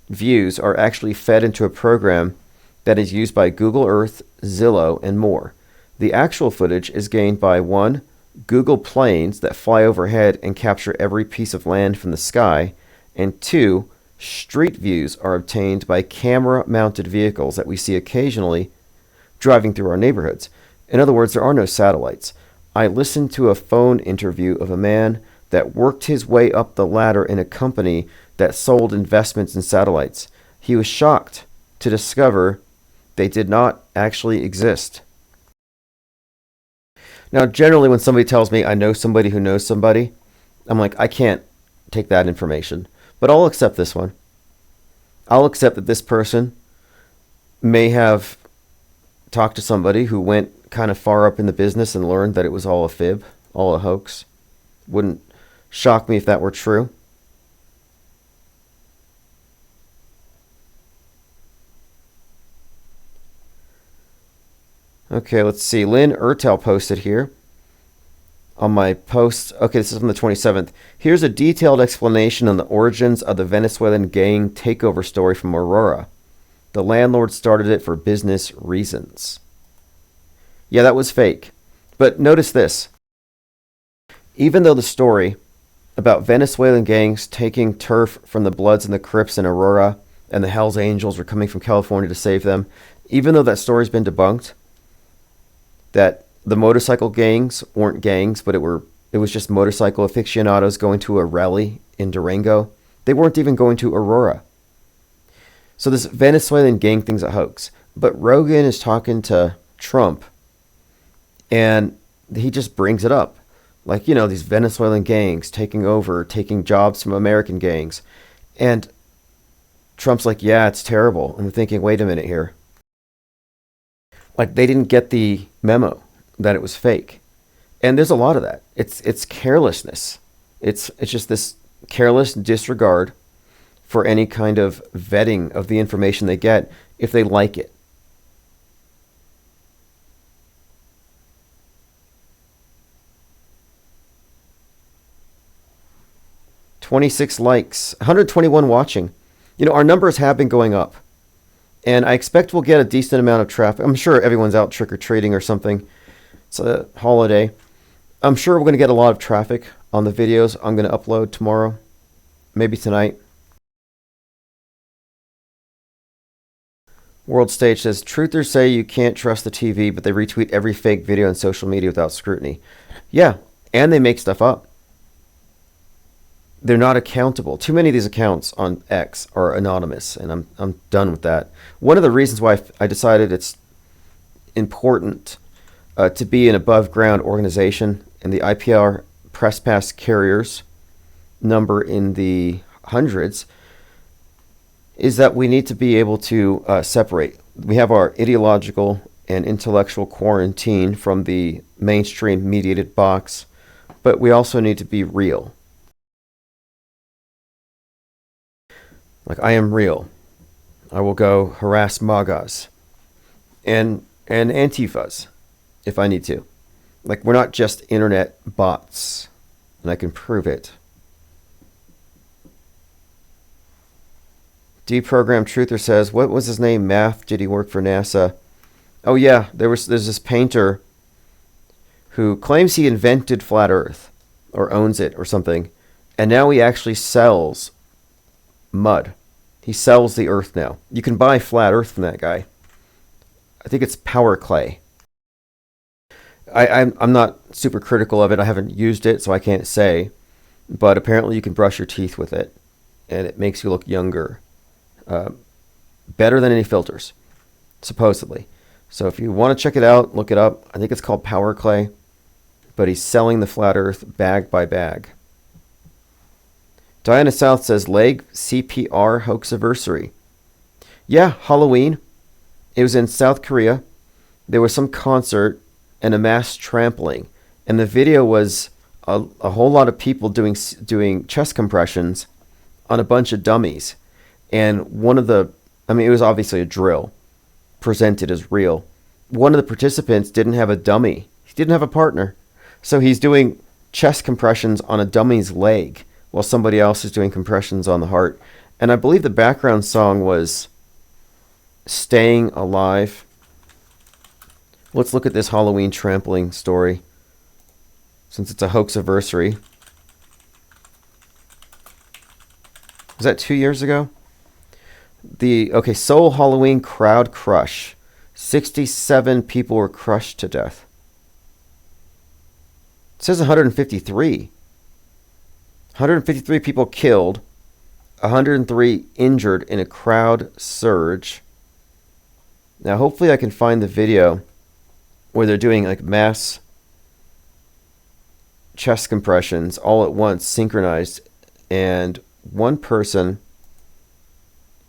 views are actually fed into a program that is used by Google Earth, Zillow, and more. The actual footage is gained by 1, Google planes that fly overhead and capture every piece of land from the sky, and 2, street views are obtained by camera-mounted vehicles that we see occasionally driving through our neighborhoods. In other words, there are no satellites. I listened to a phone interview of a man that worked his way up the ladder in a company that sold investments in satellites. He was shocked to discover they did not actually exist. Now, generally, when somebody tells me I know somebody who knows somebody, I'm like, I can't take that information. But I'll accept this one. I'll accept that this person may have talked to somebody who went kind of far up in the business and learned that it was all a fib, all a hoax. Wouldn't shock me if that were true. Okay, let's see. Lynn Ertel posted here on my post. Okay, this is from the 27th. Here's a detailed explanation on the origins of the Venezuelan gang takeover story from Aurora. The landlord started it for business reasons. Yeah, that was fake. But notice this. Even though the story about Venezuelan gangs taking turf from the Bloods and the Crips in Aurora and the Hells Angels were coming from California to save them, even though that story's been debunked, that the motorcycle gangs weren't gangs, but it was just motorcycle aficionados going to a rally in Durango. They weren't even going to Aurora. So this Venezuelan gang thing's a hoax. But Rogan is talking to Trump, and he just brings it up. Like, these Venezuelan gangs taking over, taking jobs from American gangs. And Trump's like, yeah, it's terrible. And I'm thinking, wait a minute here. Like, they didn't get the memo that it was fake. And there's a lot of that. It's carelessness. It's just this careless disregard for any kind of vetting of the information they get if they like it. .26 likes, 121 watching. Our numbers have been going up. And I expect we'll get a decent amount of traffic. I'm sure everyone's out trick-or-treating or something. It's a holiday. I'm sure we're going to get a lot of traffic on the videos I'm going to upload tomorrow. Maybe tonight. World Stage says, truthers say you can't trust the TV, but they retweet every fake video on social media without scrutiny. Yeah, and they make stuff up. They're not accountable. Too many of these accounts on X are anonymous, and I'm done with that. One of the reasons why I decided it's important to be an above-ground organization, and the IPR press pass carriers number in the hundreds, is that we need to be able to separate. We have our ideological and intellectual quarantine from the mainstream mediated box, but we also need to be real. Like, I am real. I will go harass MAGAs and Antifas if I need to. Like, we're not just internet bots, and I can prove it. Deprogram Truther says, what was his name? Math? Did he work for NASA? Oh yeah, there's this painter who claims he invented flat Earth, or owns it, or something, and now he actually sells mud. He sells the Earth now. You can buy flat Earth from that guy. I think it's power clay. I'm not super critical of it. I haven't used it, so I can't say. But apparently you can brush your teeth with it, and it makes you look younger. Better than any filters, supposedly. So if you want to check it out, look it up. I think it's called power clay. But he's selling the flat Earth bag by bag. Diana South says, leg CPR hoaxiversary. Yeah, Halloween. It was in South Korea. There was some concert and a mass trampling. And the video was a whole lot of people doing chest compressions on a bunch of dummies. And one of the, it was obviously a drill presented as real. One of the participants didn't have a dummy. He didn't have a partner. So he's doing chest compressions on a dummy's leg while somebody else is doing compressions on the heart. And I believe the background song was Staying Alive. Let's look at this Halloween trampling story, since it's a hoaxiversary. Was that 2 years ago? Seoul Halloween crowd crush. 67 people were crushed to death. It says 153. 153 people killed, 103 injured in a crowd surge. Now, hopefully I can find the video where they're doing like mass chest compressions all at once, synchronized, and one person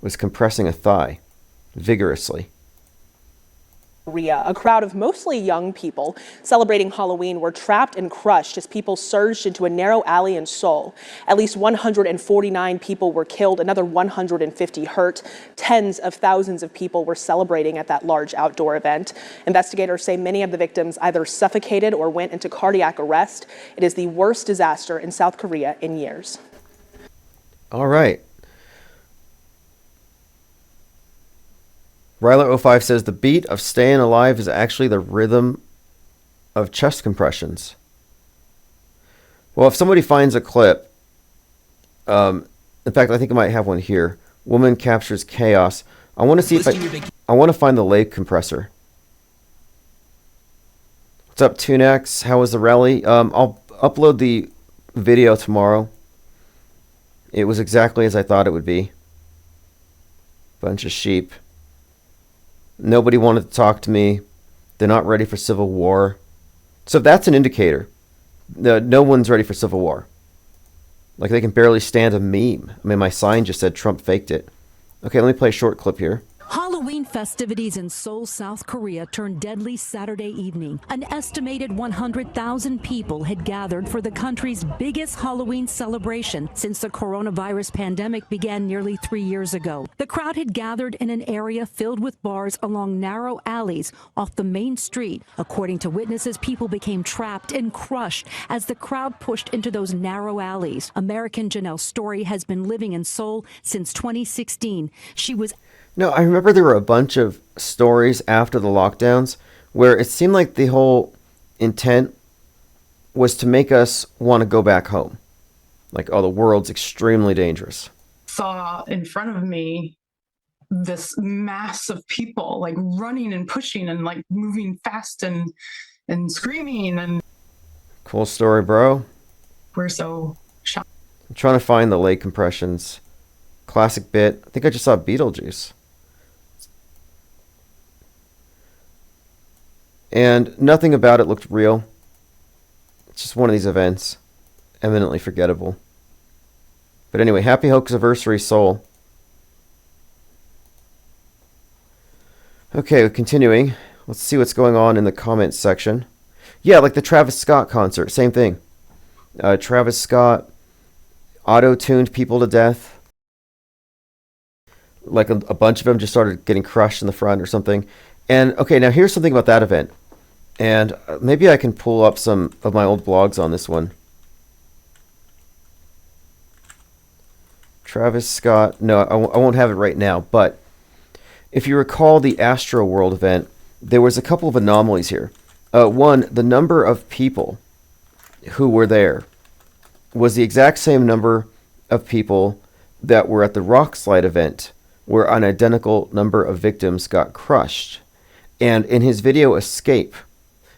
was compressing a thigh vigorously. A crowd of mostly young people celebrating Halloween were trapped and crushed as people surged into a narrow alley in Seoul. At least 149 people were killed, another 150 hurt. Tens of thousands of people were celebrating at that large outdoor event. Investigators say many of the victims either suffocated or went into cardiac arrest. It is the worst disaster in South Korea in years. All right. Ryler05 says the beat of Staying Alive is actually the rhythm of chest compressions. Well, if somebody finds a clip, in fact, I think I might have one here. Woman captures chaos. I want to see if I want to find the leg compressor. What's up, Tunex? How was the rally? I'll upload the video tomorrow. It was exactly as I thought it would be. Bunch of sheep. Nobody wanted to talk to me. They're not ready for civil war. So that's an indicator. No one's ready for civil war. Like, they can barely stand a meme. My sign just said Trump faked it. Okay, let me play a short clip here. Halloween festivities in Seoul, South Korea turned deadly Saturday evening. An estimated 100,000 people had gathered for the country's biggest Halloween celebration since the coronavirus pandemic began nearly 3 years ago. The crowd had gathered in an area filled with bars along narrow alleys off the main street. According to witnesses, people became trapped and crushed as the crowd pushed into those narrow alleys. American Janelle Story has been living in Seoul since 2016. She was No, I remember there were a bunch of stories after the lockdowns where it seemed like the whole intent was to make us want to go back home. Like, oh, the world's extremely dangerous. Saw in front of me this mass of people like running and pushing and like moving fast and screaming, and Cool story, bro. we're so shocked. I'm trying to find the leg compressions. Classic bit. I think I just saw Beetlejuice. And nothing about it looked real. It's just one of these events. Eminently forgettable. But anyway, happy hoax anniversary, Soul. Okay, continuing. Let's see what's going on in the comments section. Yeah, like the Travis Scott concert, same thing. Travis Scott auto-tuned people to death. Like a bunch of them just started getting crushed in the front or something. And okay, now here's something about that event. And maybe I can pull up some of my old blogs on this one. Travis Scott. No, I won't have it right now. But if you recall the Astro World event, there was a couple of anomalies here. One, the number of people who were there was the exact same number of people that were at the rock slide event, where an identical number of victims got crushed. And in his video Escape,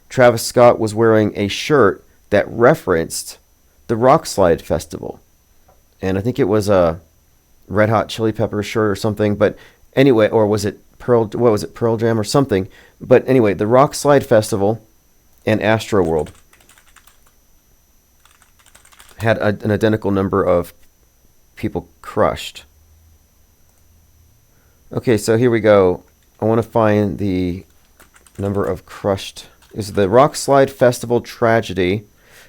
Travis Scott was wearing a shirt that referenced the rock slide festival. And I think it was a Red Hot Chili Peppers shirt or something, but anyway, or was it Pearl Jam or something? But anyway, the Rock Slide Festival and Astro World had an identical number of people crushed. Okay, so here we go. I want to find the number of crushed. Is the Rock Slide Festival tragedy.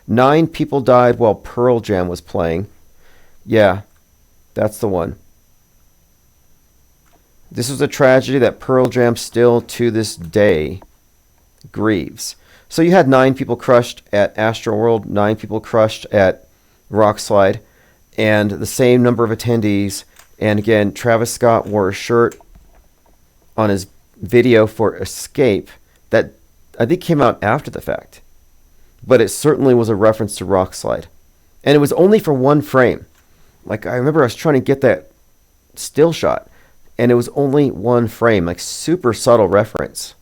9 people died while Pearl Jam was playing. Yeah, that's the one. This was a tragedy that Pearl Jam still to this day grieves. So you had 9 people crushed at Astroworld, 9 people crushed at Rockslide, and the same number of attendees. And again, Travis Scott wore a shirt on his video for Escape that I think came out after the fact. But it certainly was a reference to Rockslide. And it was only for one frame. Like, I remember I was trying to get that still shot, and it was only one frame, like super subtle reference.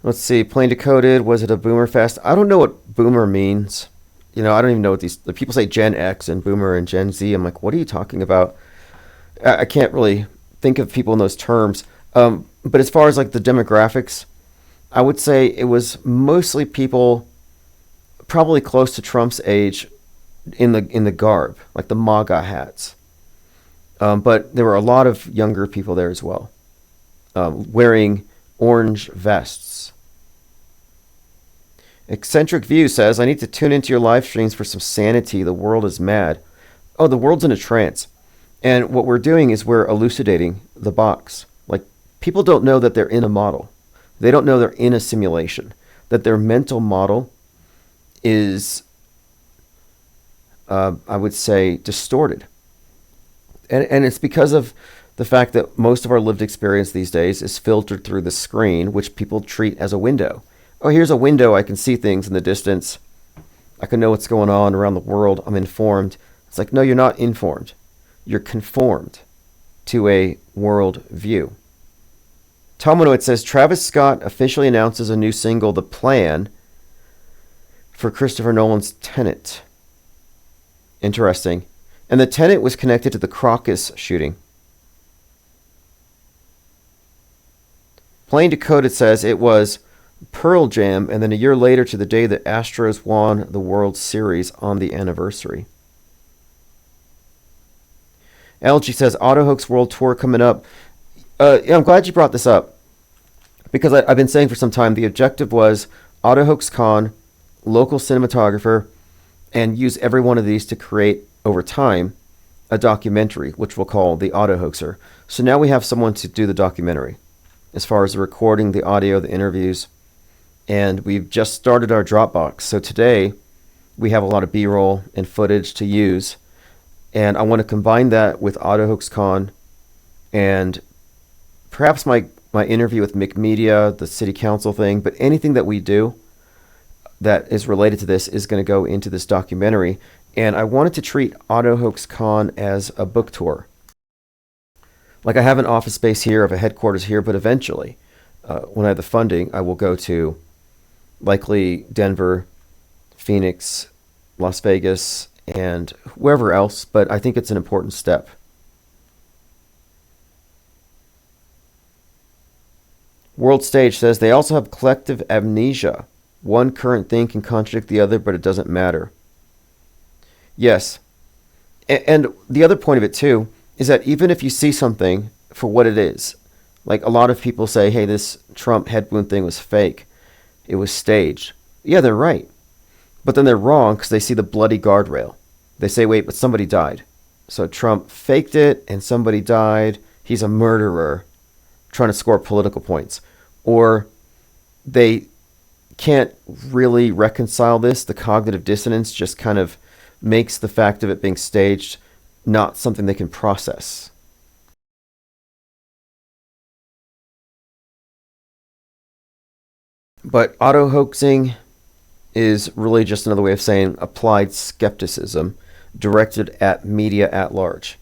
Let's see, Plain Decoded, was it a Boomer Fest? I don't know what Boomer means. You know, I don't even know what the people say Gen X and Boomer and Gen Z. I'm like, what are you talking about? I can't really think of people in those terms. But as far as like the demographics, I would say it was mostly people probably close to Trump's age in the garb, like the MAGA hats. But there were a lot of younger people there as well, wearing orange vests. Eccentric View says, I need to tune into your live streams for some sanity. The world is mad. Oh, the world's in a trance. And what we're doing is we're elucidating the box. Like, people don't know that they're in a model. They don't know they're in a simulation. That their mental model is, I would say, distorted. And it's because of the fact that most of our lived experience these days is filtered through the screen, which people treat as a window. Oh, here's a window. I can see things in the distance. I can know what's going on around the world. I'm informed. It's like, no, you're not informed. You're conformed to a world view. Tominoid says, Travis Scott officially announces a new single, The Plan, for Christopher Nolan's Tenet. Interesting. And the Tenet was connected to the Crocus shooting. Plain Decoded says it was Pearl Jam, and then a year later to the day the Astros won the World Series on the anniversary. LG says, Auto Hoax World Tour coming up. Yeah, I'm glad you brought this up, because I've been saying for some time the objective was Auto Hoax Con, local cinematographer, and use every one of these to create, over time, a documentary, which we'll call The Auto Hoaxer. So now we have someone to do the documentary, as far as the recording, the audio, the interviews, and we've just started our Dropbox. So today, we have a lot of B-roll and footage to use, And I want to combine that with AutoHoaxCon and perhaps my interview with McMedia, the city council thing, but anything that we do that is related to this is going to go into this documentary. And I wanted to treat AutoHoaxCon as a book tour. Like I have an office space here, I have a headquarters here, but eventually, when I have the funding, I will go to likely Denver, Phoenix, Las Vegas, and wherever else, but I think it's an important step. World Stage says they also have collective amnesia. One current thing can contradict the other, but it doesn't matter. Yes. And the other point of it, too, is that even if you see something for what it is, like a lot of people say, hey, this Trump head wound thing was fake. It was staged. Yeah, they're right. But then they're wrong because they see the bloody guardrail. They say, wait, but somebody died. So Trump faked it and somebody died. He's a murderer trying to score political points. Or they can't really reconcile this. The cognitive dissonance just kind of makes the fact of it being staged not something they can process. But auto-hoaxing is really just another way of saying applied skepticism directed at media at large,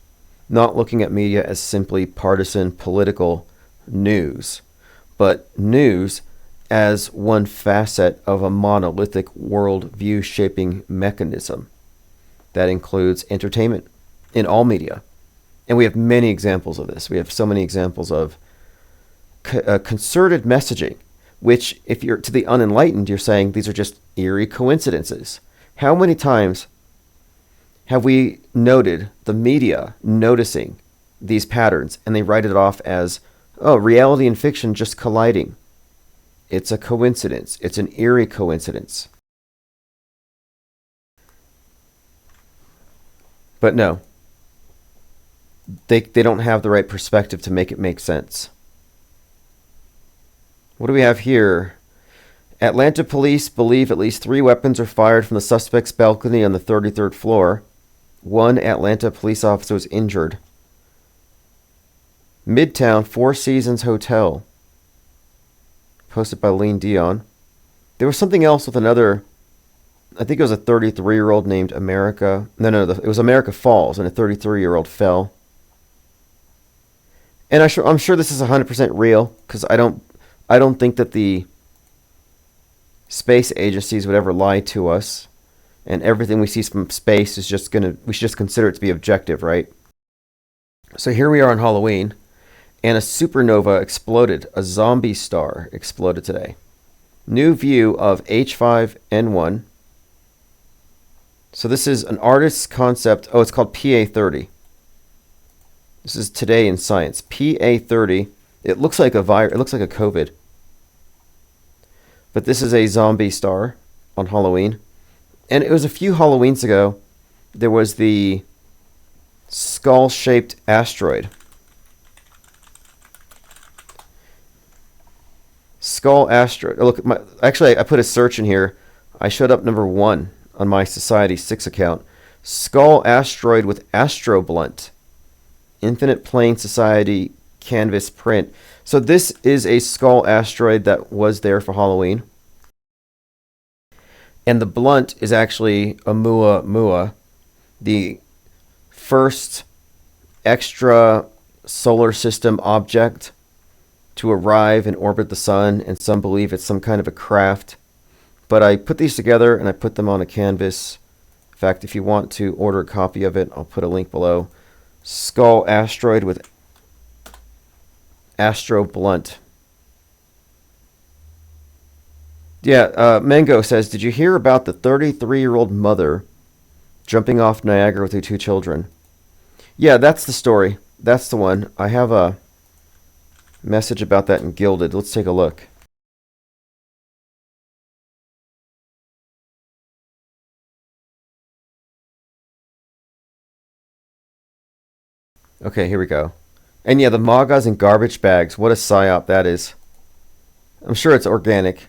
not looking at media as simply partisan political news, but news as one facet of a monolithic worldview shaping mechanism that includes entertainment in all media. And we have many examples of this. We have so many examples of concerted messaging, which, if you're to the unenlightened, you're saying these are just eerie coincidences. How many times have we noted the media noticing these patterns and they write it off as, oh, reality and fiction just colliding? It's a coincidence. It's an eerie coincidence. But no, they don't have the right perspective to make it make sense. What do we have here? Atlanta police believe at least 3 weapons are fired from the suspect's balcony on the 33rd floor. 1 Atlanta police officer was injured. Midtown Four Seasons Hotel. Posted by Lean Dion. There was something else with another, I think it was a 33-year-old named America. No, it was America Falls, and a 33-year-old fell. And I'm sure this is 100% real, because I don't think that the space agencies would ever lie to us, and everything we see from space is we should just consider it to be objective, right? So here we are on Halloween, and a supernova exploded. A zombie star exploded today. New view of H5N1. So this is an artist's concept. Oh, it's called PA30. This is Today in Science. PA30. It looks like a virus. It looks like a COVID. But this is a zombie star on Halloween. And it was a few Halloweens ago. There was the skull-shaped asteroid. Skull asteroid. Oh, look, actually, I put a search in here. I showed up number 1 on my Society 6 account. Skull asteroid with Astro Blunt. Infinite Plane Society canvas print. So this is a skull asteroid that was there for Halloween. And the blunt is actually Oumuamua, the first extra solar system object to arrive and orbit the sun, and some believe it's some kind of a craft. But I put these together and I put them on a canvas. In fact, if you want to order a copy of it, I'll put a link below. Skull asteroid with Astro Blunt. Yeah, Mango says, did you hear about the 33-year-old mother jumping off Niagara with her 2 children? Yeah, that's the story. That's the one. I have a message about that in Gilded. Let's take a look. Okay, here we go. And yeah, the MAGAs in garbage bags. What a psyop that is. I'm sure it's organic.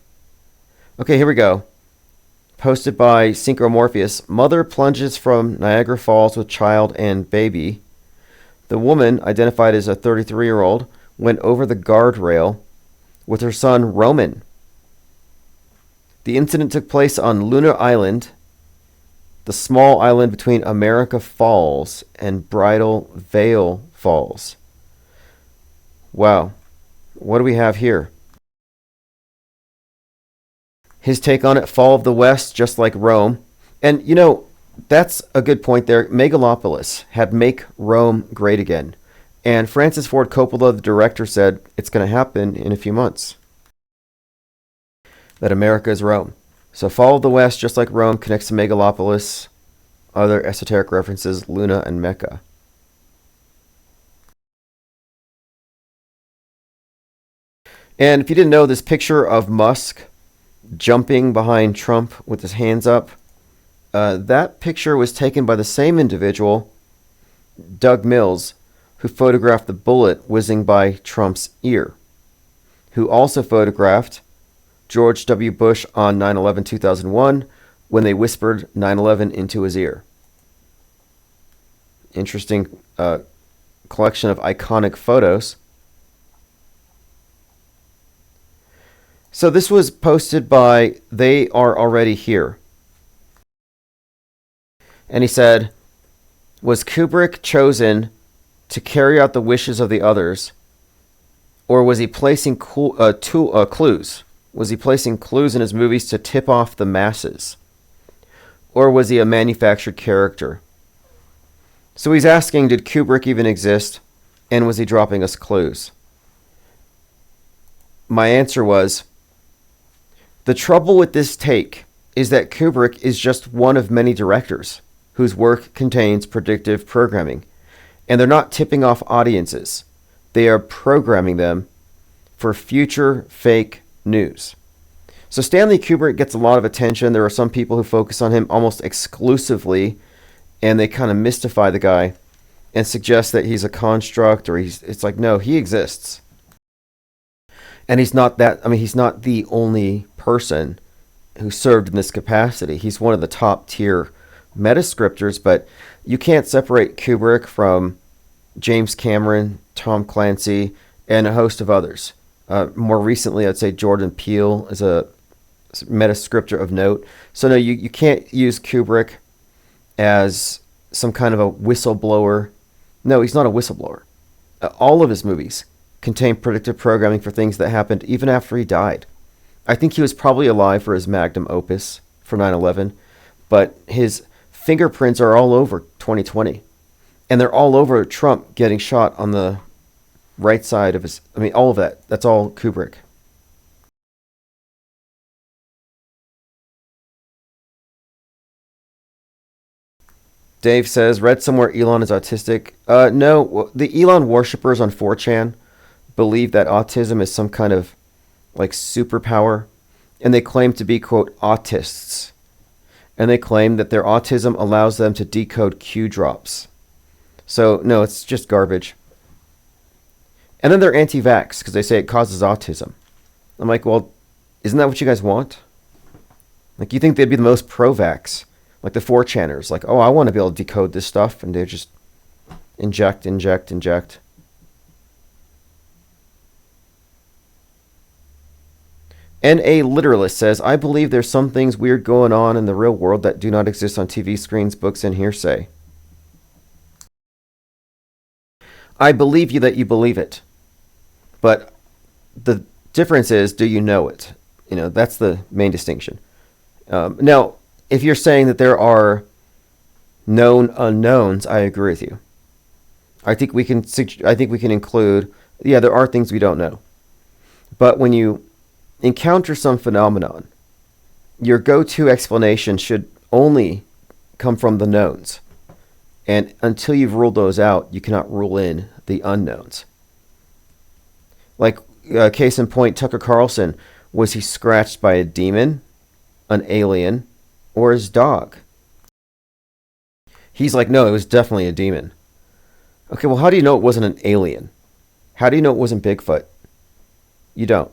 Okay, here we go. posted by Synchromorpheus. Mother plunges from Niagara Falls with child and baby. The woman, identified as a 33-year-old, went over the guardrail with her son Roman. The incident took place on Luna Island, the small island between America Falls and Bridal Veil Falls. Wow. What do we have here? His take on it: fall of the West, just like Rome. And, you know, that's a good point there. Megalopolis had Make Rome Great Again. And Francis Ford Coppola, the director, said it's going to happen in a few months. That America is Rome. So fall of the West, just like Rome, connects to Megalopolis. Other esoteric references, Luna and Mecca. And if you didn't know, this picture of Musk jumping behind Trump with his hands up, that picture was taken by the same individual, Doug Mills, who photographed the bullet whizzing by Trump's ear, who also photographed George W. Bush on 9/11/2001 when they whispered 9/11 into his ear. Interesting collection of iconic photos. So this was posted by They Are Already Here. And he said, was Kubrick chosen to carry out the wishes of the others, or was he placing clues? Was he placing clues in his movies to tip off the masses? Or was he a manufactured character? So he's asking, did Kubrick even exist? And was he dropping us clues? My answer was, the trouble with this take is that Kubrick is just one of many directors whose work contains predictive programming. And they're not tipping off audiences. They are programming them for future fake news. So Stanley Kubrick gets a lot of attention. There are some people who focus on him almost exclusively, and they kind of mystify the guy and suggest that he's a construct, or it's like, no, he exists. And he's not the only person who served in this capacity. He's one of the top tier metascriptors, but you can't separate Kubrick from James Cameron, Tom Clancy, and a host of others. More recently, I'd say Jordan Peele is a metascriptor of note. So no, you can't use Kubrick as some kind of a whistleblower. No, he's not a whistleblower. All of his movies contain predictive programming for things that happened even after he died. I think he was probably alive for his magnum opus for 9/11, but his fingerprints are all over 2020. And they're all over Trump getting shot on the right side of his... all of that. That's all Kubrick. Dave says, read somewhere Elon is autistic. No, the Elon worshippers on 4chan believe that autism is some kind of like superpower, and they claim to be, quote, autists. And they claim that their autism allows them to decode Q drops. So, no, it's just garbage. And then they're anti-vax because they say it causes autism. I'm like, well, isn't that what you guys want? Like, you think they'd be the most pro-vax? Like the 4chaners, like, oh, I want to be able to decode this stuff, and they just inject. And a literalist says, I believe there's some things weird going on in the real world that do not exist on TV screens, books, and hearsay. I believe you that you believe it. But the difference is, do you know it? That's the main distinction. Now, if you're saying that there are known unknowns, I agree with you. I think we can include, there are things we don't know. But when you encounter some phenomenon, your go-to explanation should only come from the knowns. And until you've ruled those out, you cannot rule in the unknowns. Like, case in point, Tucker Carlson, was he scratched by a demon, an alien, or his dog? He's like, no, it was definitely a demon. Okay, well, how do you know it wasn't an alien? How do you know it wasn't Bigfoot? You don't.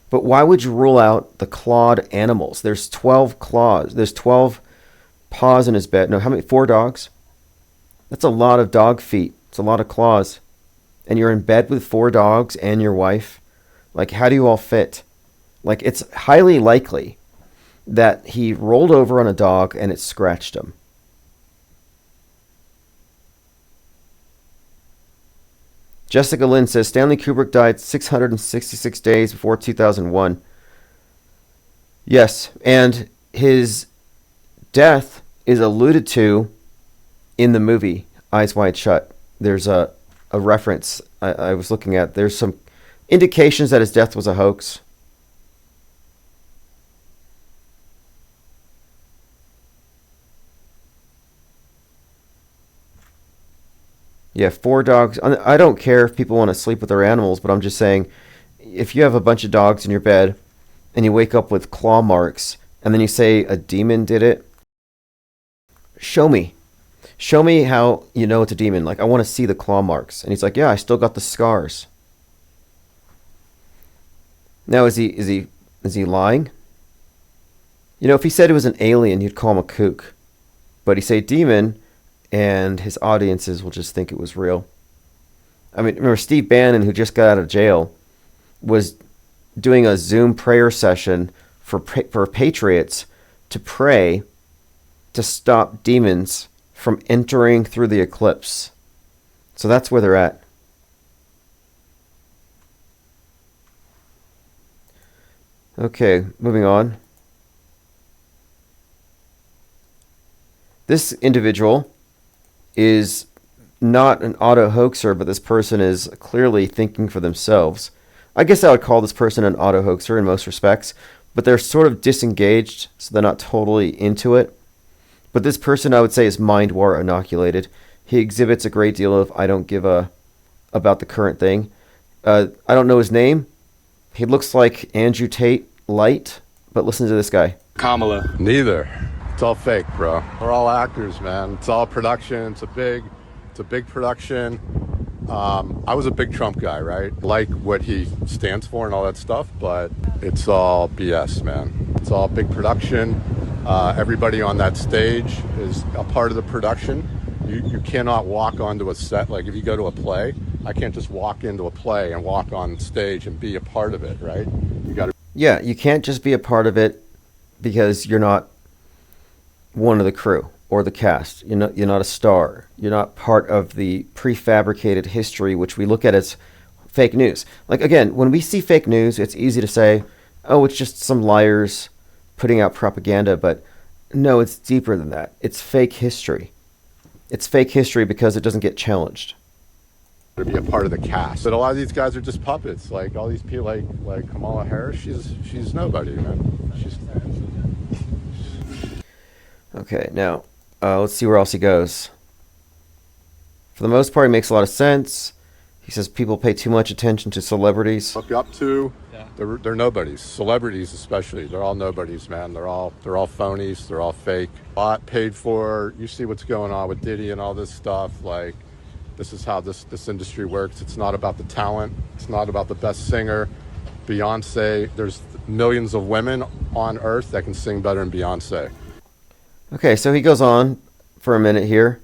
But why would you rule out the clawed animals? There's 12 claws. There's 12 paws in his bed. No, how many? 4 dogs? That's a lot of dog feet. It's a lot of claws. And you're in bed with 4 dogs and your wife? Like, how do you all fit? Like, it's highly likely that he rolled over on a dog and it scratched him. Jessica Lynn says Stanley Kubrick died 666 days before 2001. Yes, and his death is alluded to in the movie Eyes Wide Shut. There's a reference I was looking at. There's some indications that his death was a hoax. Yeah, 4 dogs. I don't care if people want to sleep with their animals, but I'm just saying, if you have a bunch of dogs in your bed and you wake up with claw marks and then you say a demon did it, show me. Show me how you know it's a demon. Like, I want to see the claw marks. And he's like, yeah, I still got the scars. Now, is he lying? You know, if he said it was an alien, you'd call him a kook. But he say demon, and his audiences will just think it was real. I mean, remember Steve Bannon, who just got out of jail, was doing a Zoom prayer session for patriots to pray to stop demons from entering through the eclipse. So that's where they're at. Okay, moving on. This individual is not an auto hoaxer, but this person is clearly thinking for themselves. I guess I would call this person an auto hoaxer in most respects, but they're sort of disengaged, so they're not totally into it. But this person, I would say, is mind war inoculated. He exhibits a great deal of I don't give a about the current thing. I don't know his name. He looks like Andrew Tate light, but listen to this guy. Kamala. Neither. It's all fake, bro. We're all actors, man. It's all production. It's a big production. I was a big Trump guy, right? Like what he stands for and all that stuff, but it's all BS, man. It's all big production. Everybody on that stage is a part of the production. You cannot walk onto a set. Like if you go to a play, I can't just walk into a play and walk on stage and be a part of it, right? You got to. Yeah, you can't just be a part of it because you're not one of the crew or the cast. You're not a star. You're not part of the prefabricated history, which we look at as fake news. Like, again, when we see fake news, it's easy to say, oh, it's just some liars putting out propaganda, but no, it's deeper than that. It's fake history. It's fake history because it doesn't get challenged. To be a part of the cast. But a lot of these guys are just puppets. Like all these people, like Kamala Harris, she's nobody, man. Okay, now let's see where else he goes. For the most part, he makes a lot of sense. He says people pay too much attention to celebrities. Look up to, they're nobodies. Celebrities especially, they're all nobodies, man. They're all phonies. They're all fake. A lot paid for. You see what's going on with Diddy and all this stuff. Like, this is how this industry works. It's not about the talent. It's not about the best singer. Beyonce, there's millions of women on earth that can sing better than Beyonce. Okay, so he goes on for a minute here,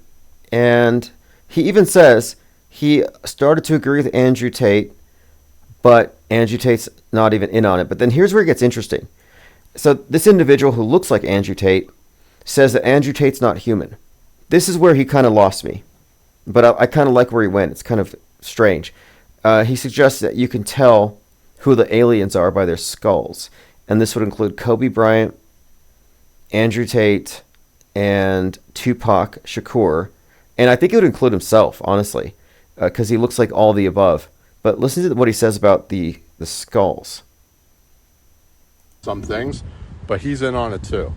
and he even says he started to agree with Andrew Tate, but Andrew Tate's not even in on it. But then here's where it gets interesting. So this individual who looks like Andrew Tate says that Andrew Tate's not human. This is where he kind of lost me, but I kind of like where he went. It's kind of strange. He suggests that you can tell who the aliens are by their skulls, and this would include Kobe Bryant, Andrew Tate, and Tupac Shakur, and I think it would include himself, honestly, because he looks like all the above. But listen to what he says about the skulls. Some things, but he's in on it too.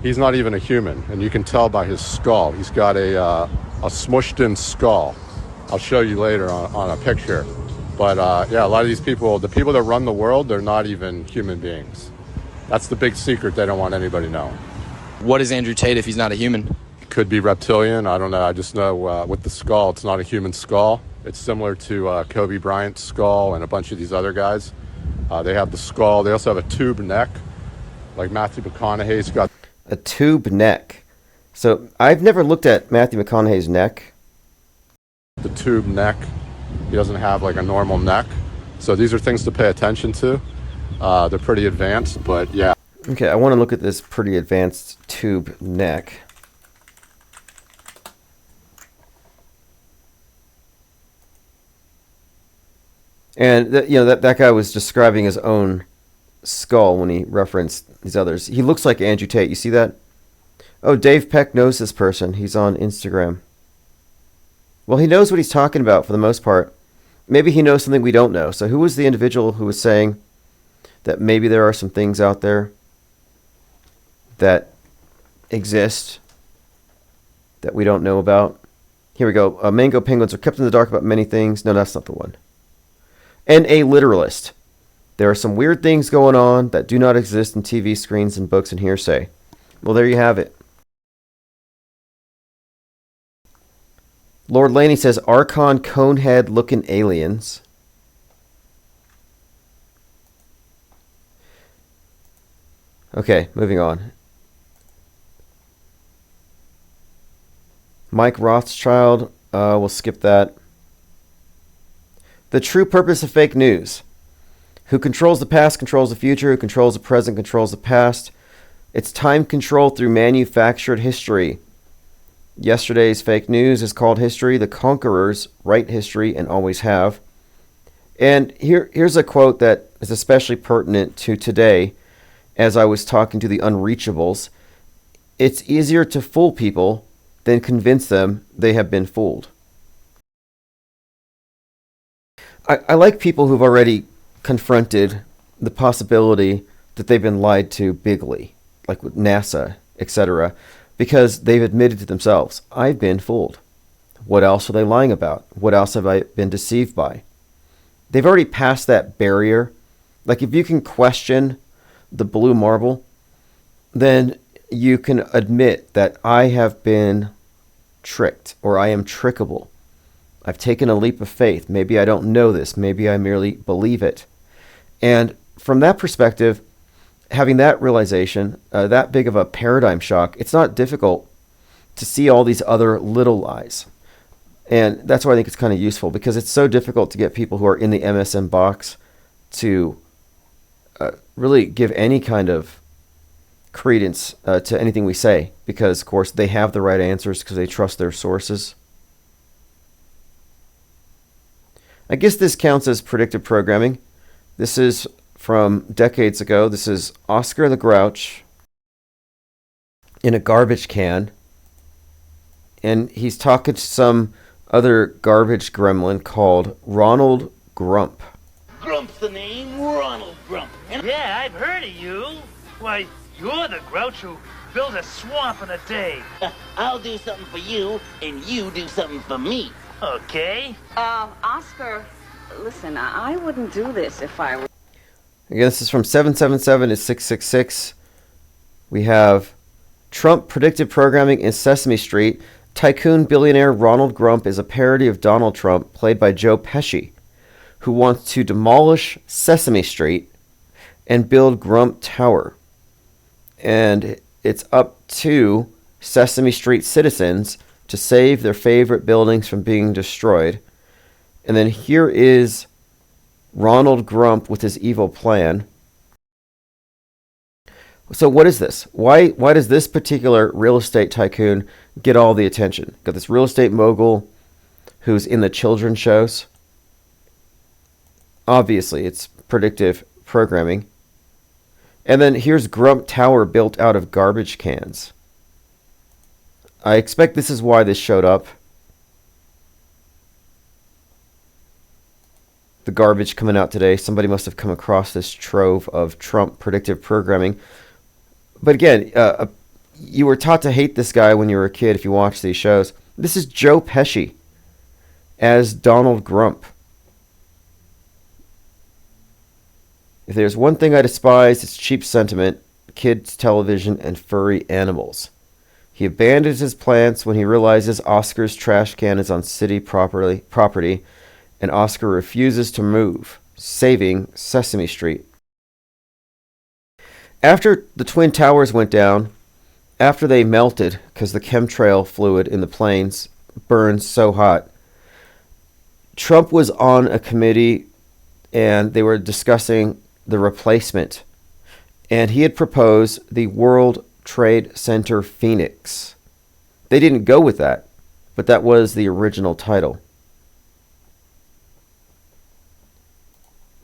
He's not even a human, and you can tell by his skull. He's got a smushed in skull. I'll show you later on a picture. But yeah, a lot of these people, the people that run the world, they're not even human beings. That's the big secret they don't want anybody knowing. What is Andrew Tate if he's not a human? Could be reptilian. I don't know. I just know with the skull, it's not a human skull. It's similar to Kobe Bryant's skull and a bunch of these other guys. They have the skull. They also have a tube neck, like Matthew McConaughey's got. A tube neck. So I've never looked at Matthew McConaughey's neck. The tube neck. He doesn't have like a normal neck. So these are things to pay attention to. They're pretty advanced, but yeah. Okay, I want to look at this pretty advanced tube neck. And that guy was describing his own skull when he referenced these others. He looks like Andrew Tate. You see that? Oh, Dave Peck knows this person. He's on Instagram. Well, he knows what he's talking about for the most part. Maybe he knows something we don't know. So who was the individual who was saying that maybe there are some things out there that exist that we don't know about? Here we go. Mango penguins are kept in the dark about many things. No, that's not the one. And a literalist. There are some weird things going on that do not exist in TV screens and books and hearsay. Well, there you have it. Lord Laney says Archon conehead looking aliens. Okay, moving on. Mike Rothschild, we'll skip that. The true purpose of fake news. Who controls the past controls the future. Who controls the present controls the past. It's time control through manufactured history. Yesterday's fake news is called history. The conquerors write history and always have. And here's a quote that is especially pertinent to today. As I was talking to the unreachables, it's easier to fool people than convince them they have been fooled. I like people who've already confronted the possibility that they've been lied to bigly, like with NASA, etc., because they've admitted to themselves, I've been fooled. What else are they lying about? What else have I been deceived by? They've already passed that barrier. Like if you can question the blue marble, then you can admit that I have been tricked or I am trickable. I've taken a leap of faith. Maybe I don't know this. Maybe I merely believe it. And from that perspective, having that realization, that big of a paradigm shock, it's not difficult to see all these other little lies. And that's why I think it's kind of useful, because it's so difficult to get people who are in the MSM box to really give any kind of credence to anything we say, because, of course, they have the right answers because they trust their sources. I guess this counts as predictive programming. This is from decades ago. This is Oscar the Grouch in a garbage can. And he's talking to some other garbage gremlin called Ronald Grump. Grump's the name, Ronald Grump. Yeah, I've heard of you. Why, you're the Grouch who built a swamp in a day. I'll do something for you, and you do something for me. Okay. Oscar, listen, I wouldn't do this if I were... Again, this is from 777 to 666. We have Trump predictive programming in Sesame Street. Tycoon billionaire Ronald Grump is a parody of Donald Trump, played by Joe Pesci, who wants to demolish Sesame Street and build Grump Tower. And it's up to Sesame Street citizens to save their favorite buildings from being destroyed. And then here is Ronald Grump with his evil plan. So what is this? Why does this particular real estate tycoon get all the attention? Got this real estate mogul who's in the children's shows. Obviously, it's predictive programming. And then here's Grump Tower built out of garbage cans. I expect this is why this showed up. The garbage coming out today. Somebody must have come across this trove of Trump predictive programming. But again, you were taught to hate this guy when you were a kid if you watched these shows. This is Joe Pesci as Donald Grump. If there's one thing I despise, it's cheap sentiment, kids' television, and furry animals. He abandons his plants when he realizes Oscar's trash can is on city property, and Oscar refuses to move. saving Sesame Street. After the Twin Towers went down, after they melted because the chemtrail fluid in the planes burned so hot, Trump was on a committee and they were discussing the replacement. And he had proposed the World Trade Center Phoenix. They didn't go with that, but that was the original title.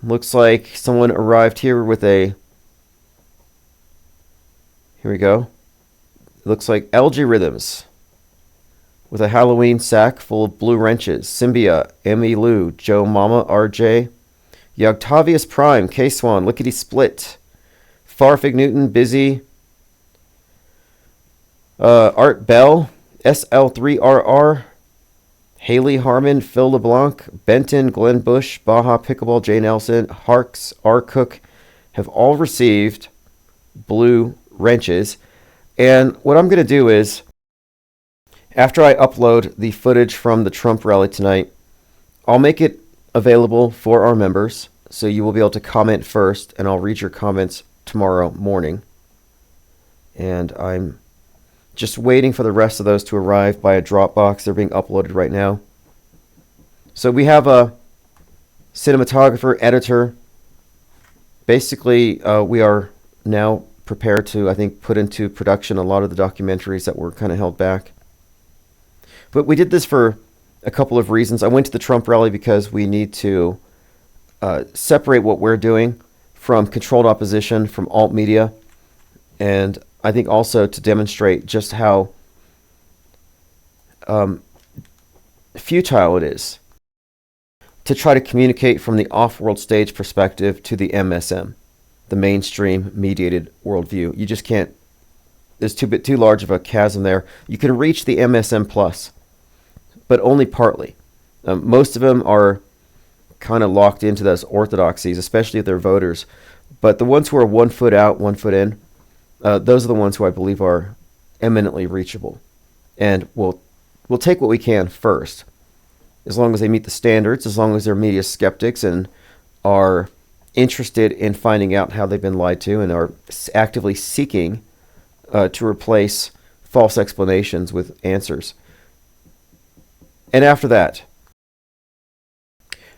Looks like someone arrived here with a... Here we go. It looks like LG Rhythms with a Halloween sack full of blue wrenches. Symbia, Emmy Lou, Joe Mama, RJ, Yogtavius Prime, K-Swan, Lickety Split, Farfig Newton, Busy, Art Bell, SL3RR, Haley Harmon, Phil LeBlanc, Benton, Glenn Bush, Baja Pickleball, Jay Nelson, Harks, R. Cook have all received blue wrenches. And what I'm going to do is, after I upload the footage from the Trump rally tonight, I'll make it available for our members, so you will be able to comment first, and I'll read your comments tomorrow morning. And I'm just waiting for the rest of those to arrive by a Dropbox. They're being uploaded right now. So we have a cinematographer, editor. Basically, we are now prepared to, I think, put into production a lot of the documentaries that were kind of held back. But we did this for a couple of reasons. I went to the Trump rally because we need to separate what we're doing from controlled opposition, from alt media, and I think also to demonstrate just how futile it is to try to communicate from the off-world stage perspective to the MSM, the mainstream mediated worldview. You just can't. There's too large of a chasm there. You can reach the MSM plus, but only partly. Most of them are kind of locked into those orthodoxies, especially if they're voters. But the ones who are 1 foot out, 1 foot in, those are the ones who I believe are eminently reachable. And we'll take what we can first, as long as they meet the standards, as long as they're media skeptics and are interested in finding out how they've been lied to and are actively seeking to replace false explanations with answers. And after that,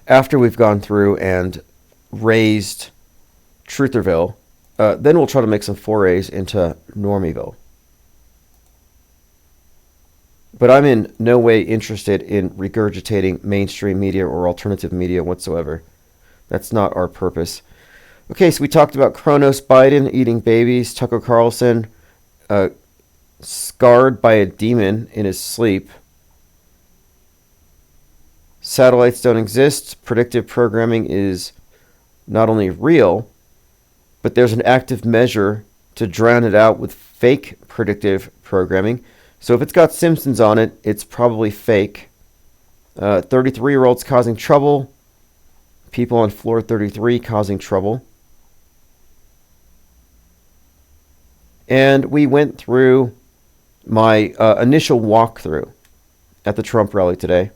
after we've gone through and raised Trutherville, then we'll try to make some forays into Normieville. But I'm in no way interested in regurgitating mainstream media or alternative media whatsoever. That's not our purpose. Okay, so we talked about Kronos Biden eating babies, Tucker Carlson scarred by a demon in his sleep. Satellites don't exist. Predictive programming is not only real, but there's an active measure to drown it out with fake predictive programming. So if it's got Simpsons on it, it's probably fake. 33-year-olds causing trouble. People on floor 33 causing trouble. And we went through my initial walkthrough at the Trump rally today.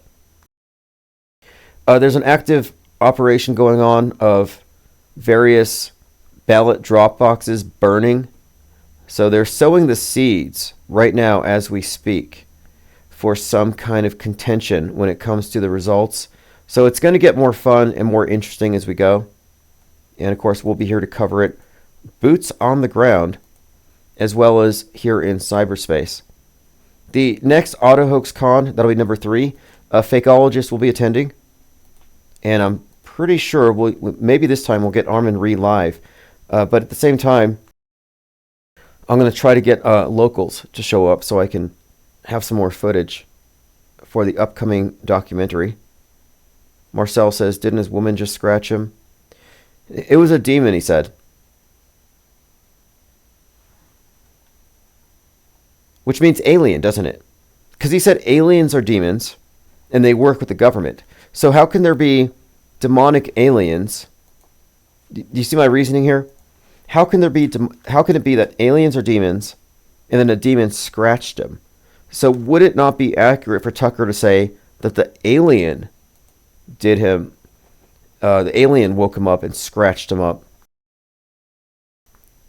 There's an active operation going on of various ballot drop boxes burning. So they're sowing the seeds right now as we speak for some kind of contention when it comes to the results. So it's going to get more fun and more interesting as we go. And of course, we'll be here to cover it, boots on the ground, as well as here in cyberspace. The next Auto Hoax Con, that'll be number 3, a fakeologist will be attending. And I'm pretty sure maybe this time we'll get Armin Ree live. But at the same time, I'm going to try to get locals to show up so I can have some more footage for the upcoming documentary. Marcel says, didn't his woman just scratch him? It was a demon, he said. Which means alien, doesn't it? Because he said aliens are demons and they work with the government. So how can there be demonic aliens? Do you see my reasoning here? How can it be that aliens are demons and then a demon scratched him? So would it not be accurate for Tucker to say that the alien did him the alien woke him up and scratched him up.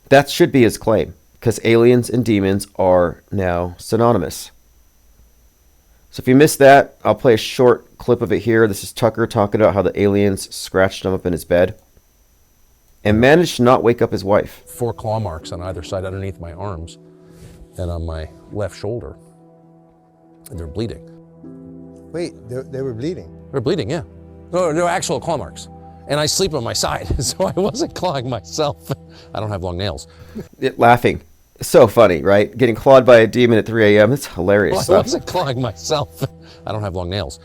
That should be his claim, because aliens and demons are now synonymous. So if you missed that, I'll play a short clip of it here. This is Tucker talking about how the aliens scratched him up in his bed and managed to not wake up his wife. 4 claw marks on either side underneath my arms and on my left shoulder. And they're bleeding. Wait, they were bleeding? They're bleeding, yeah. No, they're actual claw marks. And I sleep on my side, so I wasn't clawing myself. I don't have long nails. Laughing. So funny, right? Getting clawed by a demon at 3 a.m. It's hilarious Well, stuff. I wasn't clawing myself. I don't have long nails.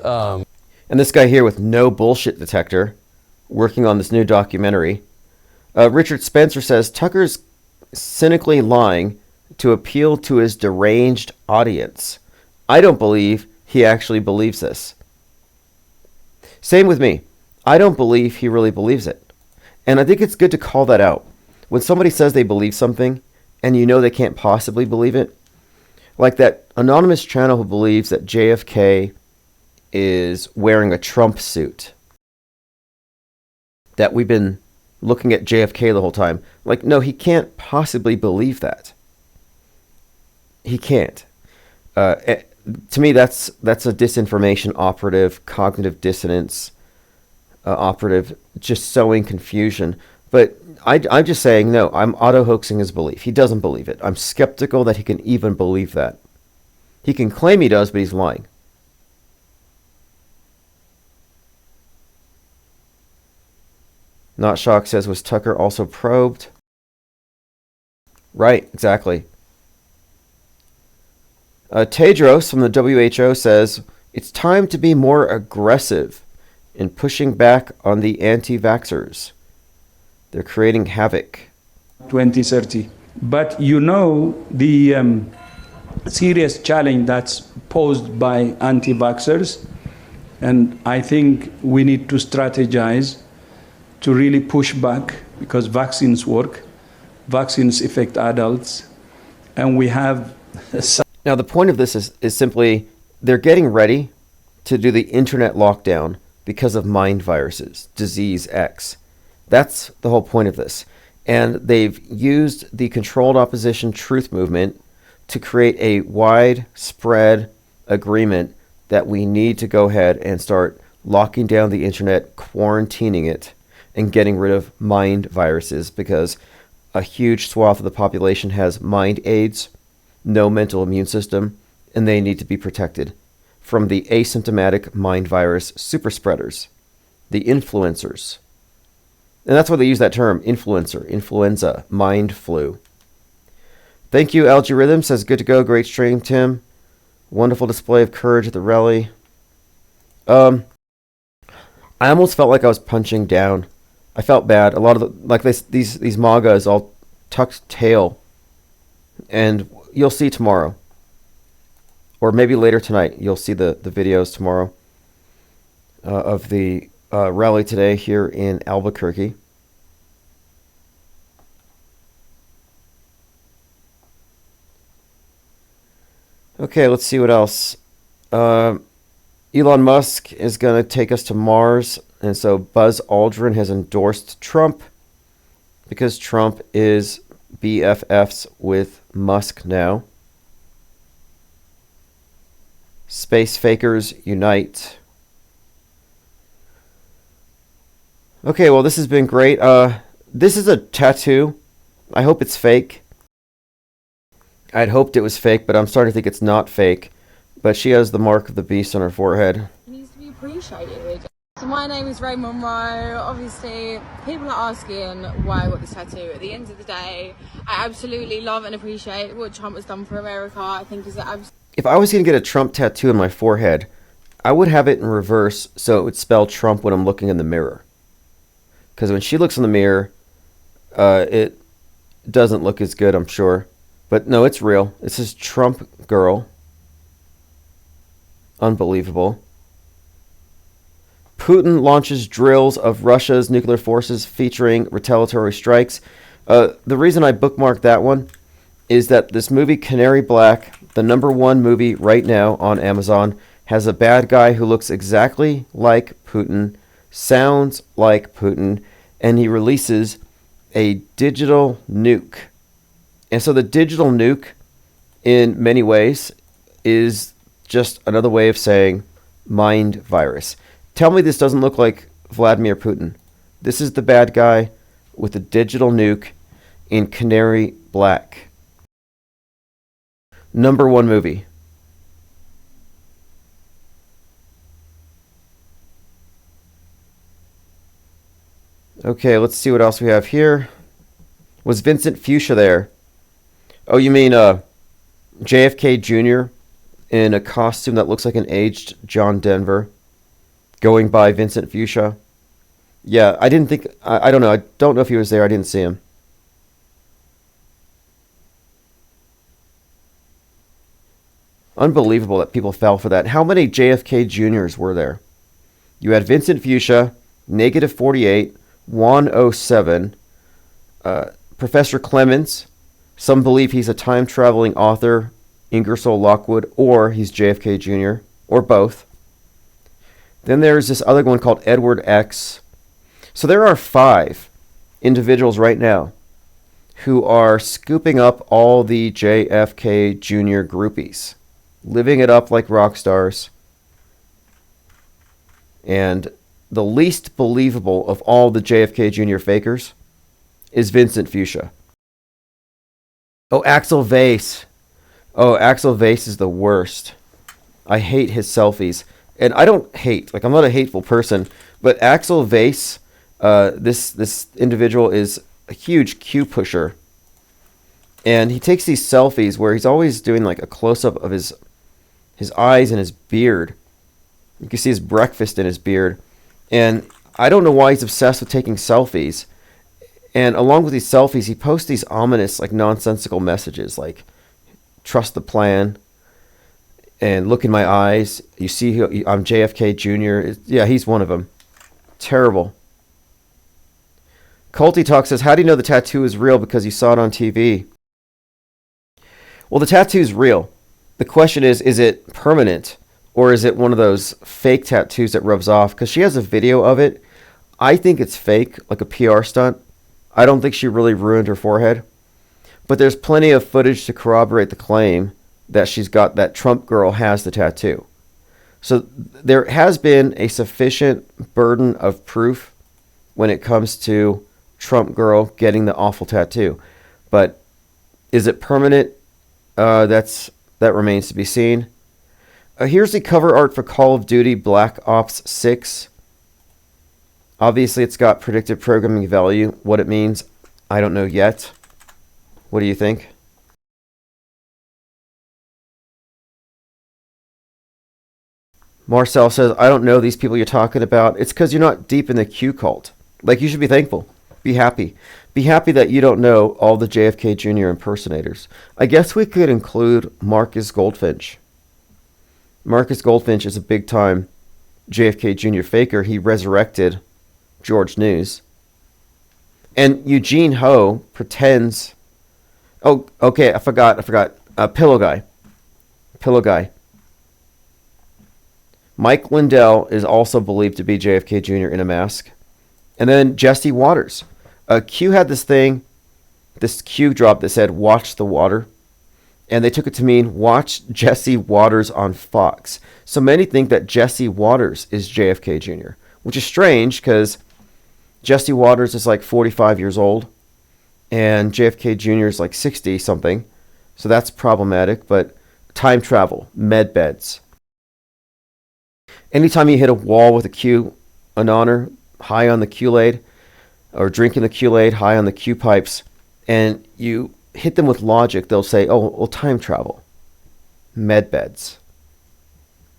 And this guy here with no bullshit detector, working on this new documentary. Richard Spencer says Tucker's cynically lying to appeal to his deranged audience. I don't believe he actually believes this. Same with me. I don't believe he really believes it. And I think it's good to call that out. When somebody says they believe something, and you know they can't possibly believe it, like that anonymous channel who believes that JFK is wearing a Trump suit, that we've been looking at JFK the whole time. Like, no, he can't possibly believe that. He can't. To me, that's a disinformation operative, cognitive dissonance operative, just sowing confusion. But I'm just saying, no, I'm auto-hoaxing his belief. He doesn't believe it. I'm skeptical that he can even believe that. He can claim he does, but he's lying. Not Shock says, was Tucker also probed? Right, exactly. Tedros from the WHO says, it's time to be more aggressive in pushing back on the anti-vaxxers. They're creating havoc. 2030. But you know the serious challenge that's posed by anti-vaxxers, and I think we need to strategize to really push back, because vaccines work, vaccines affect adults, and we have... Now the point of this is simply they're getting ready to do the internet lockdown because of mind viruses, disease X. That's the whole point of this. And they've used the controlled opposition truth movement to create a widespread agreement that we need to go ahead and start locking down the internet, quarantining it, and getting rid of mind viruses, because a huge swath of the population has mind AIDS, no mental immune system, and they need to be protected from the asymptomatic mind virus super spreaders, the influencers. And that's why they use that term, influencer, influenza, mind flu. Thank you, Algorithm says, good to go, great stream, Tim. Wonderful display of courage at the rally. I almost felt like I was punching down. I felt bad. A lot of these MAGAs all tucked tail. And you'll see tomorrow. Or maybe later tonight, you'll see the videos tomorrow of the rally today here in Albuquerque. Okay, let's see what else. Elon Musk is going to take us to Mars, and so Buzz Aldrin has endorsed Trump because Trump is BFFs with Musk now. Space fakers unite. Okay, well, this has been great. This is a tattoo. I hope it's fake. I'd hoped it was fake, but I'm starting to think it's not fake. But she has the mark of the beast on her forehead. It needs to be appreciated. So my name is Ray Monroe. Obviously, people are asking why I got this tattoo. At the end of the day, I absolutely love and appreciate what Trump has done for America. I think is an If I was going to get a Trump tattoo on my forehead, I would have it in reverse so it would spell Trump when I'm looking in the mirror. Because when she looks in the mirror, it doesn't look as good, I'm sure. But no, it's real. It says Trump girl. Unbelievable. Putin launches drills of Russia's nuclear forces featuring retaliatory strikes. The reason I bookmarked that one is that this movie Canary Black, the #1 movie right now on Amazon, has a bad guy who looks exactly like Putin sounds like Putin, and he releases a digital nuke. And so the digital nuke, in many ways, is just another way of saying mind virus. Tell me this doesn't look like Vladimir Putin. This is the bad guy with the digital nuke in canary black. Number one movie. Okay, let's see what else we have here. Was Vincent Fuchsia there? Oh, you mean JFK Jr. in a costume that looks like an aged John Denver, going by Vincent Fuchsia? Yeah, I didn't think... I don't know. I don't know if he was there. I didn't see him. Unbelievable that people fell for that. How many JFK Juniors were there? You had Vincent Fuchsia, Negative 48, 107, Professor Clemens. Some believe he's a time-traveling author, Ingersoll Lockwood, or he's JFK Jr., or both. Then there's this other one called Edward X. So there are 5 individuals right now who are scooping up all the JFK Jr. groupies, living it up like rock stars. And the least believable of all the JFK Jr. fakers is Vincent Fuchsia. Oh, Axel Vase. Oh, Axel Vase is the worst. I hate his selfies. And I don't hate, like I'm not a hateful person, but Axel Vase, this individual is a huge Q pusher. And he takes these selfies where he's always doing like a close-up of his eyes and his beard. You can see his breakfast in his beard. And I don't know why he's obsessed with taking selfies. And along with these selfies, he posts these ominous, like nonsensical messages like, trust the plan, and look in my eyes. You see, I'm JFK Jr. Yeah, he's one of them. Terrible. Culty Talk says, how do you know the tattoo is real? Because you saw it on TV. Well, the tattoo is real. The question is it permanent? Or is it one of those fake tattoos that rubs off? Because she has a video of it. I think it's fake, like a PR stunt. I don't think she really ruined her forehead. But there's plenty of footage to corroborate the claim that she's got, that Trump girl has the tattoo. So there has been a sufficient burden of proof when it comes to Trump girl getting the awful tattoo. But is it permanent? That remains to be seen. Here's the cover art for Call of Duty Black Ops 6. Obviously, it's got predictive programming value. What it means, I don't know yet. What do you think? Marcel says, I don't know these people you're talking about. It's because you're not deep in the Q cult. Like, you should be thankful. Be happy. Be happy that you don't know all the JFK Jr. impersonators. I guess we could include Marcus Goldfinch. Marcus Goldfinch is a big-time JFK Jr. faker. He resurrected George News. And Eugene Ho pretends... Oh, okay, I forgot. Pillow Guy. Pillow Guy. Mike Lindell is also believed to be JFK Jr. in a mask. And then Jesse Waters. Q had this thing, this Q drop that said, watch the water. And they took it to mean, watch Jesse Waters on Fox. So many think that Jesse Waters is JFK Jr., which is strange because Jesse Waters is like 45 years old and JFK Jr. is like 60-something. So that's problematic, but time travel, med beds. Anytime you hit a wall with a Q, an honor, high on the Kool-Aid, or drinking the Kool-Aid, high on the Q pipes, and you hit them with logic, they'll say, oh, well, time travel. Med beds.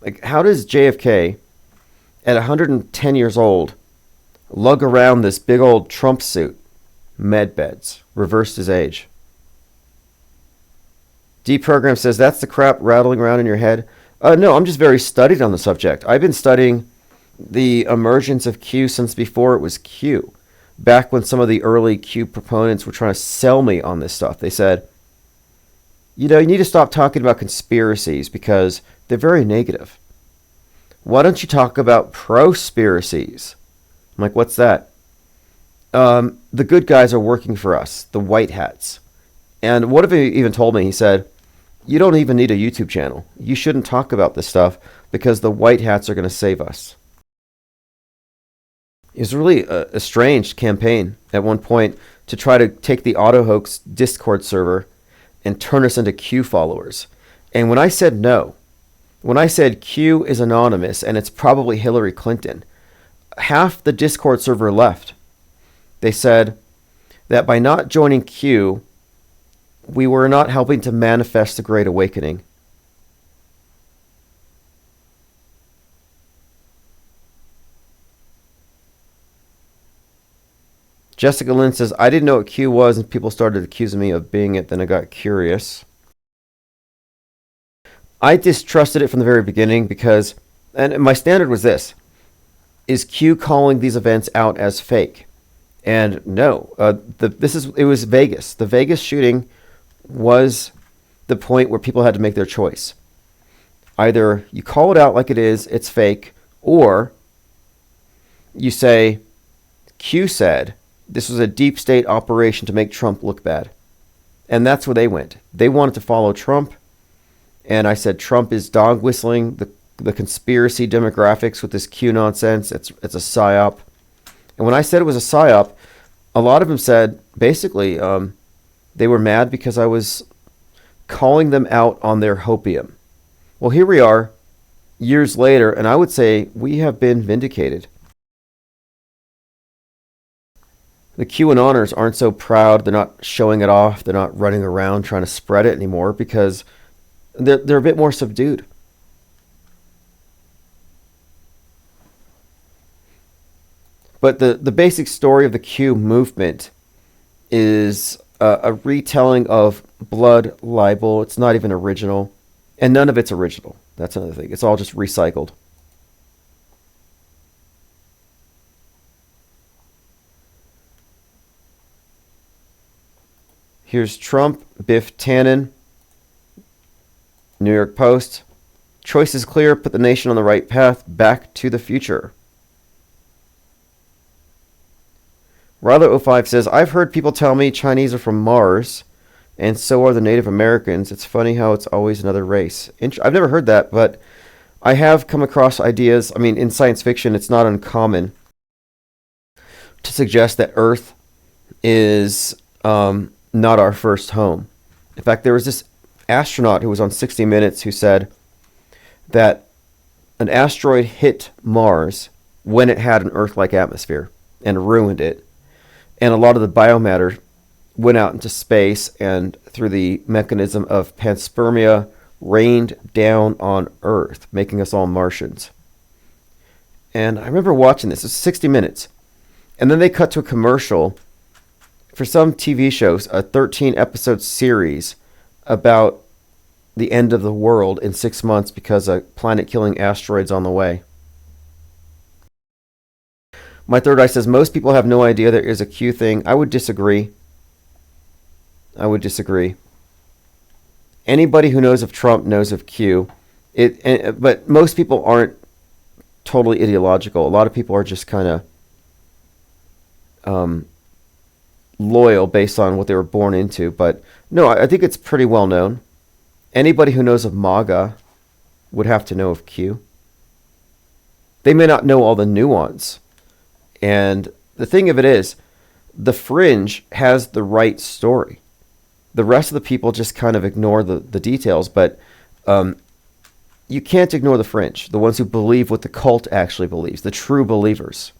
Like, how does JFK, at 110 years old, lug around this big old Trump suit? Med beds. Reversed his age. Deprogram says, that's the crap rattling around in your head. No, I'm just very studied on the subject. I've been studying the emergence of Q since before it was Q. Back when some of the early Q proponents were trying to sell me on this stuff. They said, you know, you need to stop talking about conspiracies because they're very negative. Why don't you talk about prospiracies? I'm like, what's that? The good guys are working for us, the white hats. And one of them even told me, he said, you don't even need a YouTube channel. You shouldn't talk about this stuff because the white hats are going to save us. It was really a strange campaign at one point to try to take the auto hoax Discord server and turn us into Q followers. And when I said no, when I said Q is anonymous and it's probably Hillary Clinton, half the Discord server left. They said that by not joining Q, we were not helping to manifest the Great Awakening. Jessica Lynn says, I didn't know what Q was, and people started accusing me of being it. Then I got curious. I distrusted it from the very beginning because, and my standard was this, is Q calling these events out as fake? And no, it was Vegas. The Vegas shooting was the point where people had to make their choice. Either you call it out like it is, it's fake, or you say, Q said this was a deep state operation to make Trump look bad. And that's where they went. They wanted to follow Trump. And I said, Trump is dog whistling the conspiracy demographics with this Q nonsense. It's a psyop. And when I said it was a psyop, a lot of them said, basically, they were mad because I was calling them out on their hopium. Well, here we are, years later, and I would say we have been vindicated. The QAnoners aren't so proud. They're not showing it off. They're not running around trying to spread it anymore because they're a bit more subdued. But the basic story of the Q movement is a retelling of blood libel. It's not even original. And none of it's original. That's another thing. It's all just recycled. Here's Trump, Biff Tannen, New York Post. Choice is clear. Put the nation on the right path. Back to the future. Ryler05 says, I've heard people tell me Chinese are from Mars, and so are the Native Americans. It's funny how it's always another race. I've never heard that, but I have come across ideas. I mean, in science fiction, it's not uncommon to suggest that Earth is not our first home. In fact, there was this astronaut who was on 60 Minutes who said that an asteroid hit Mars when it had an Earth-like atmosphere and ruined it. And a lot of the biomatter went out into space and through the mechanism of panspermia rained down on Earth, making us all Martians. And I remember watching this. It was 60 Minutes. And then they cut to a commercial for some TV shows, a 13-episode series about the end of the world in 6 months because a planet-killing asteroid's on the way. My third eye says, most people have no idea there is a Q thing. I would disagree. Anybody who knows of Trump knows of Q. But most people aren't totally ideological. A lot of people are just kind of loyal based on what they were born into. But no, I think it's pretty well known. Anybody who knows of MAGA would have to know of Q. They may not know all the nuance. And the thing of it is, the fringe has the right story. The rest of the people just kind of ignore the details, but you can't ignore the fringe, the ones who believe what the cult actually believes, the true believers.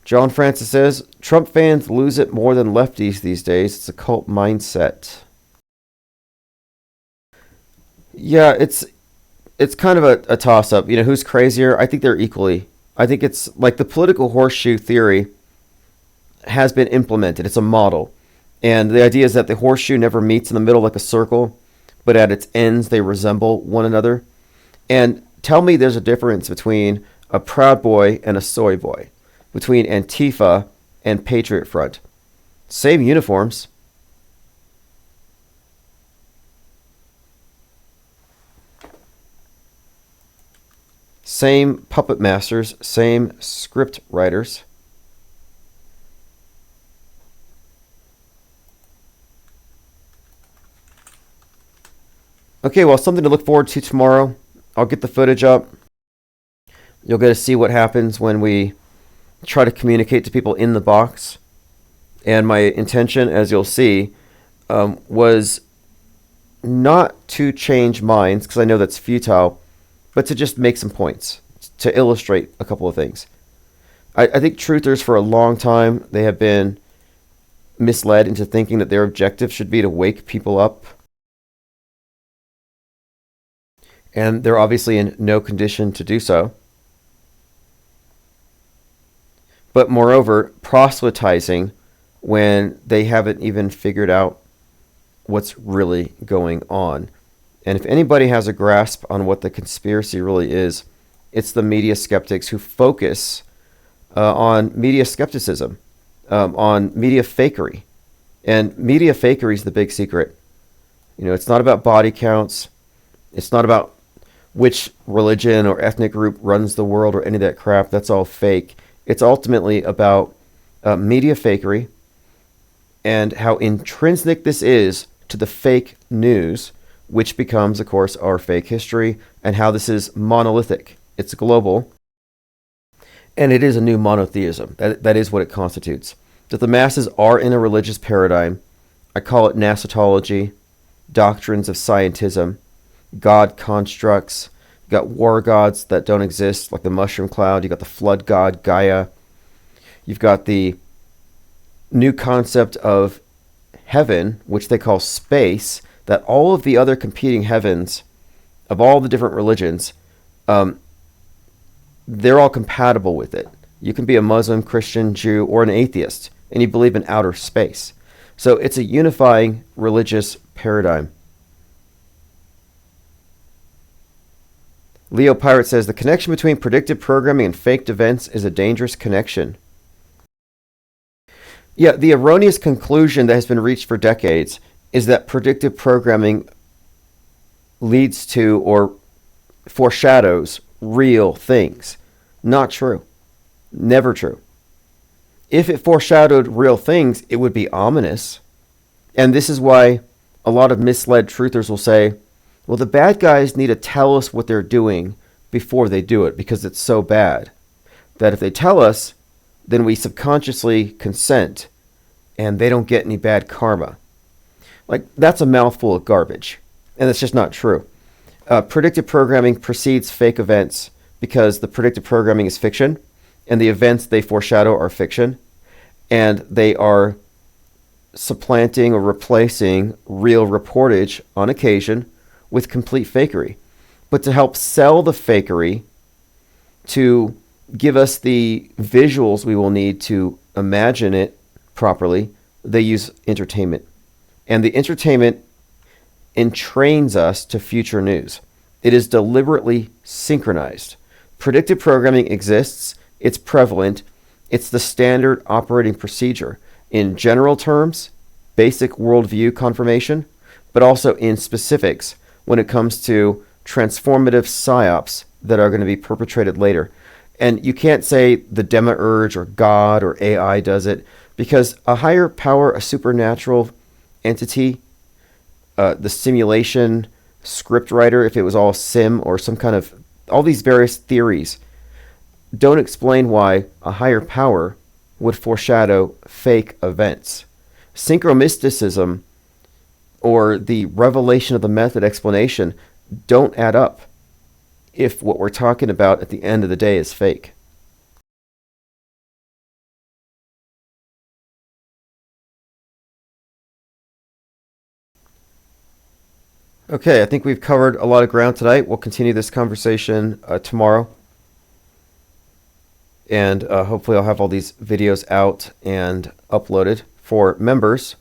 John Francis says, Trump fans lose it more than lefties these days. It's a cult mindset. Yeah, it's kind of a toss-up. You know, who's crazier? I think they're equally. I think it's like the political horseshoe theory has been implemented. It's a model. And the idea is that the horseshoe never meets in the middle like a circle, but at its ends they resemble one another. And tell me there's a difference between a Proud Boy and a Soy Boy, between Antifa and Patriot Front. Same uniforms. same puppet masters, same script writers. Okay, well, something to look forward to tomorrow. I'll get the footage up. You'll get to see what happens when we try to communicate to people in the box. And my intention, as you'll see, was not to change minds, because I know that's futile, but to just make some points, to illustrate a couple of things. I think truthers for a long time, they have been misled into thinking that their objective should be to wake people up. And they're obviously in no condition to do so. But moreover, proselytizing when they haven't even figured out what's really going on. And if anybody has a grasp on what the conspiracy really is, it's the media skeptics who focus on media skepticism, on media fakery. And media fakery is the big secret. You know, it's not about body counts. It's not about which religion or ethnic group runs the world or any of that crap. That's all fake. It's ultimately about media fakery and how intrinsic this is to the fake news, which becomes, of course, our fake history, and how this is monolithic. It's global, and it is a new monotheism. That is what it constitutes. That the masses are in a religious paradigm. I call it nasotology, doctrines of scientism, God constructs. You got war gods that don't exist, like the mushroom cloud. You got the flood god, Gaia. You've got the new concept of heaven, which they call space, that all of the other competing heavens of all the different religions, they're all compatible with it. You can be a Muslim, Christian, Jew, or an atheist, and you believe in outer space. So it's a unifying religious paradigm. Leo Pirate says, the connection between predictive programming and faked events is a dangerous connection. Yeah, the erroneous conclusion that has been reached for decades is that predictive programming leads to or foreshadows real things. Not true. Never true. If it foreshadowed real things, it would be ominous. And this is why a lot of misled truthers will say, well, the bad guys need to tell us what they're doing before they do it because it's so bad that if they tell us, then we subconsciously consent and they don't get any bad karma. Like, that's a mouthful of garbage, and it's just not true. Predictive programming precedes fake events because the predictive programming is fiction, and the events they foreshadow are fiction, and they are supplanting or replacing real reportage on occasion with complete fakery. But to help sell the fakery, to give us the visuals we will need to imagine it properly, they use entertainment. And the entertainment entrains us to future news. It is deliberately synchronized. Predictive programming exists. It's prevalent. It's the standard operating procedure in general terms, basic worldview confirmation, but also in specifics when it comes to transformative psyops that are going to be perpetrated later. And you can't say the demiurge or God or AI does it, because a higher power, a supernatural entity, the simulation script writer, if it was all sim or some kind of, all these various theories don't explain why a higher power would foreshadow fake events. Synchromysticism or the revelation of the method explanation don't add up if what we're talking about at the end of the day is fake. Okay, I think we've covered a lot of ground tonight. We'll continue this conversation tomorrow. And hopefully I'll have all these videos out and uploaded for members.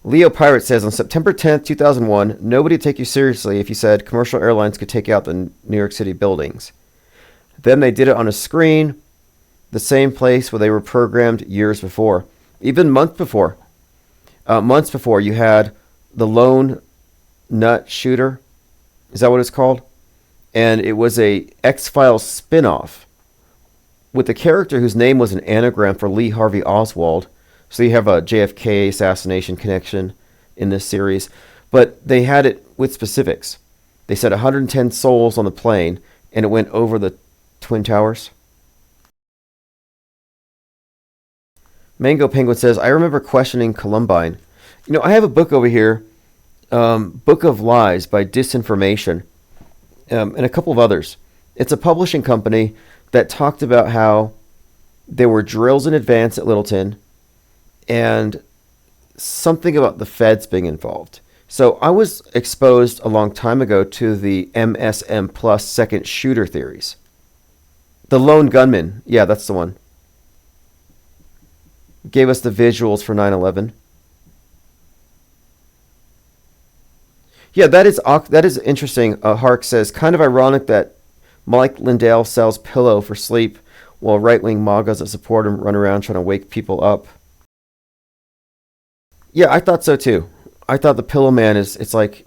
Leo Pirate says, on September 10th, 2001, nobody would take you seriously if you said commercial airlines could take out the New York City buildings. Then they did it on a screen, the same place where they were programmed years before. Even months before, you had the lone nut shooter. Is that what it's called? and it was a X-Files spin-off with a character whose name was an anagram for Lee Harvey Oswald. So you have a JFK assassination connection in this series, but they had it with specifics. They said 110 souls on the plane, and it went over the Twin Towers. Mango Penguin says, I remember questioning Columbine. You know, I have a book over here, Book of Lies by Disinformation, and a couple of others. It's a publishing company that talked about how there were drills in advance at Littleton and something about the feds being involved. So I was exposed a long time ago to the MSM plus second shooter theories. The lone gunman, yeah, that's the one. Gave us the visuals for 9/11. Yeah, that is interesting. Hark says, kind of ironic that Mike Lindell sells pillow for sleep while right-wing MAGAs that support him run around trying to wake people up. Yeah, I thought so too. I thought the pillow man it's like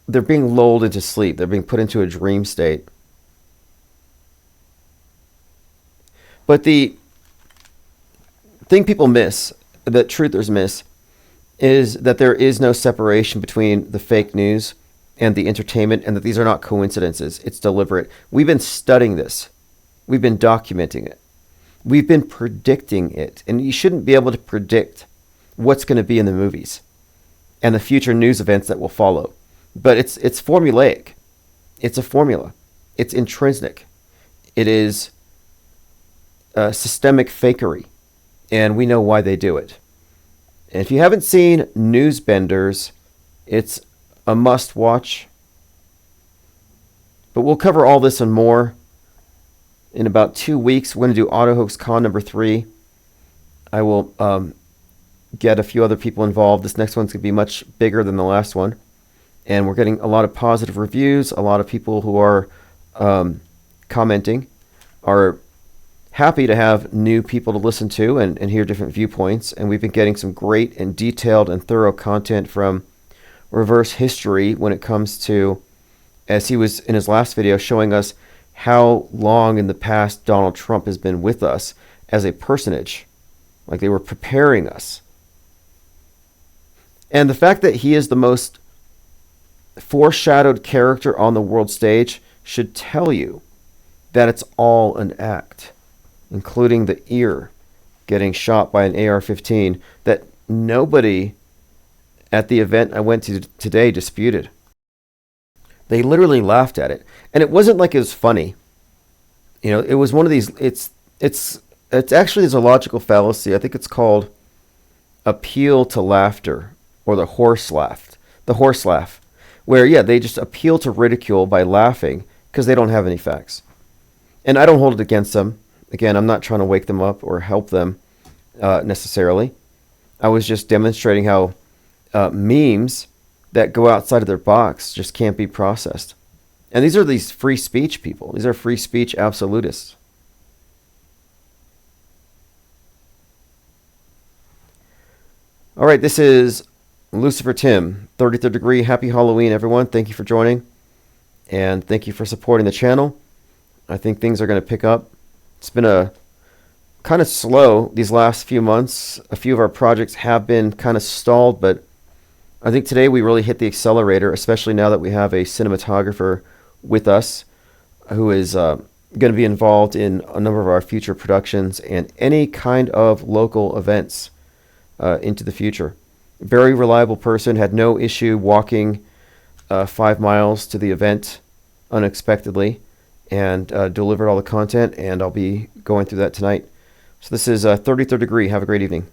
they're being lulled into sleep. They're being put into a dream state. But the thing people miss, that truthers miss, is that there is no separation between the fake news and the entertainment, and that these are not coincidences. It's deliberate. We've been studying this. We've been documenting it. We've been predicting it. And you shouldn't be able to predict what's going to be in the movies and the future news events that will follow. But it's formulaic. It's a formula. It's intrinsic. It is systemic fakery. And we know why they do it. And if you haven't seen Newsbenders, it's a must-watch. But we'll cover all this and more in about 2 weeks. We're going to do Auto Hoax Con number 3. I will get a few other people involved. This next one's going to be much bigger than the last one. And we're getting a lot of positive reviews. A lot of people who are commenting are happy to have new people to listen to and hear different viewpoints. And we've been getting some great and detailed and thorough content from Reverse History when it comes to, as he was in his last video, showing us how long in the past Donald Trump has been with us as a personage. Like they were preparing us. And the fact that he is the most foreshadowed character on the world stage should tell you that it's all an act, including the ear getting shot by an AR-15 that nobody at the event I went to today disputed. They literally laughed at it. And it wasn't like it was funny. You know, it was one of these, it's actually, there's a logical fallacy. I think it's called appeal to laughter, or the horse laugh. The horse laugh. Where, yeah, they just appeal to ridicule by laughing because they don't have any facts. And I don't hold it against them. Again, I'm not trying to wake them up or help them necessarily. I was just demonstrating how memes that go outside of their box just can't be processed. And these are these free speech people. These are free speech absolutists. All right, this is Lucifer Tim, 33rd Degree. Happy Halloween, everyone. Thank you for joining. And thank you for supporting the channel. I think things are going to pick up. It's been a kind of slow these last few months. A few of our projects have been kind of stalled, but I think today we really hit the accelerator, especially now that we have a cinematographer with us who is going to be involved in a number of our future productions and any kind of local events into the future. Very reliable person, had no issue walking 5 miles to the event unexpectedly, and delivered all the content, and I'll be going through that tonight. So this is 33rd Degree. Have a great evening.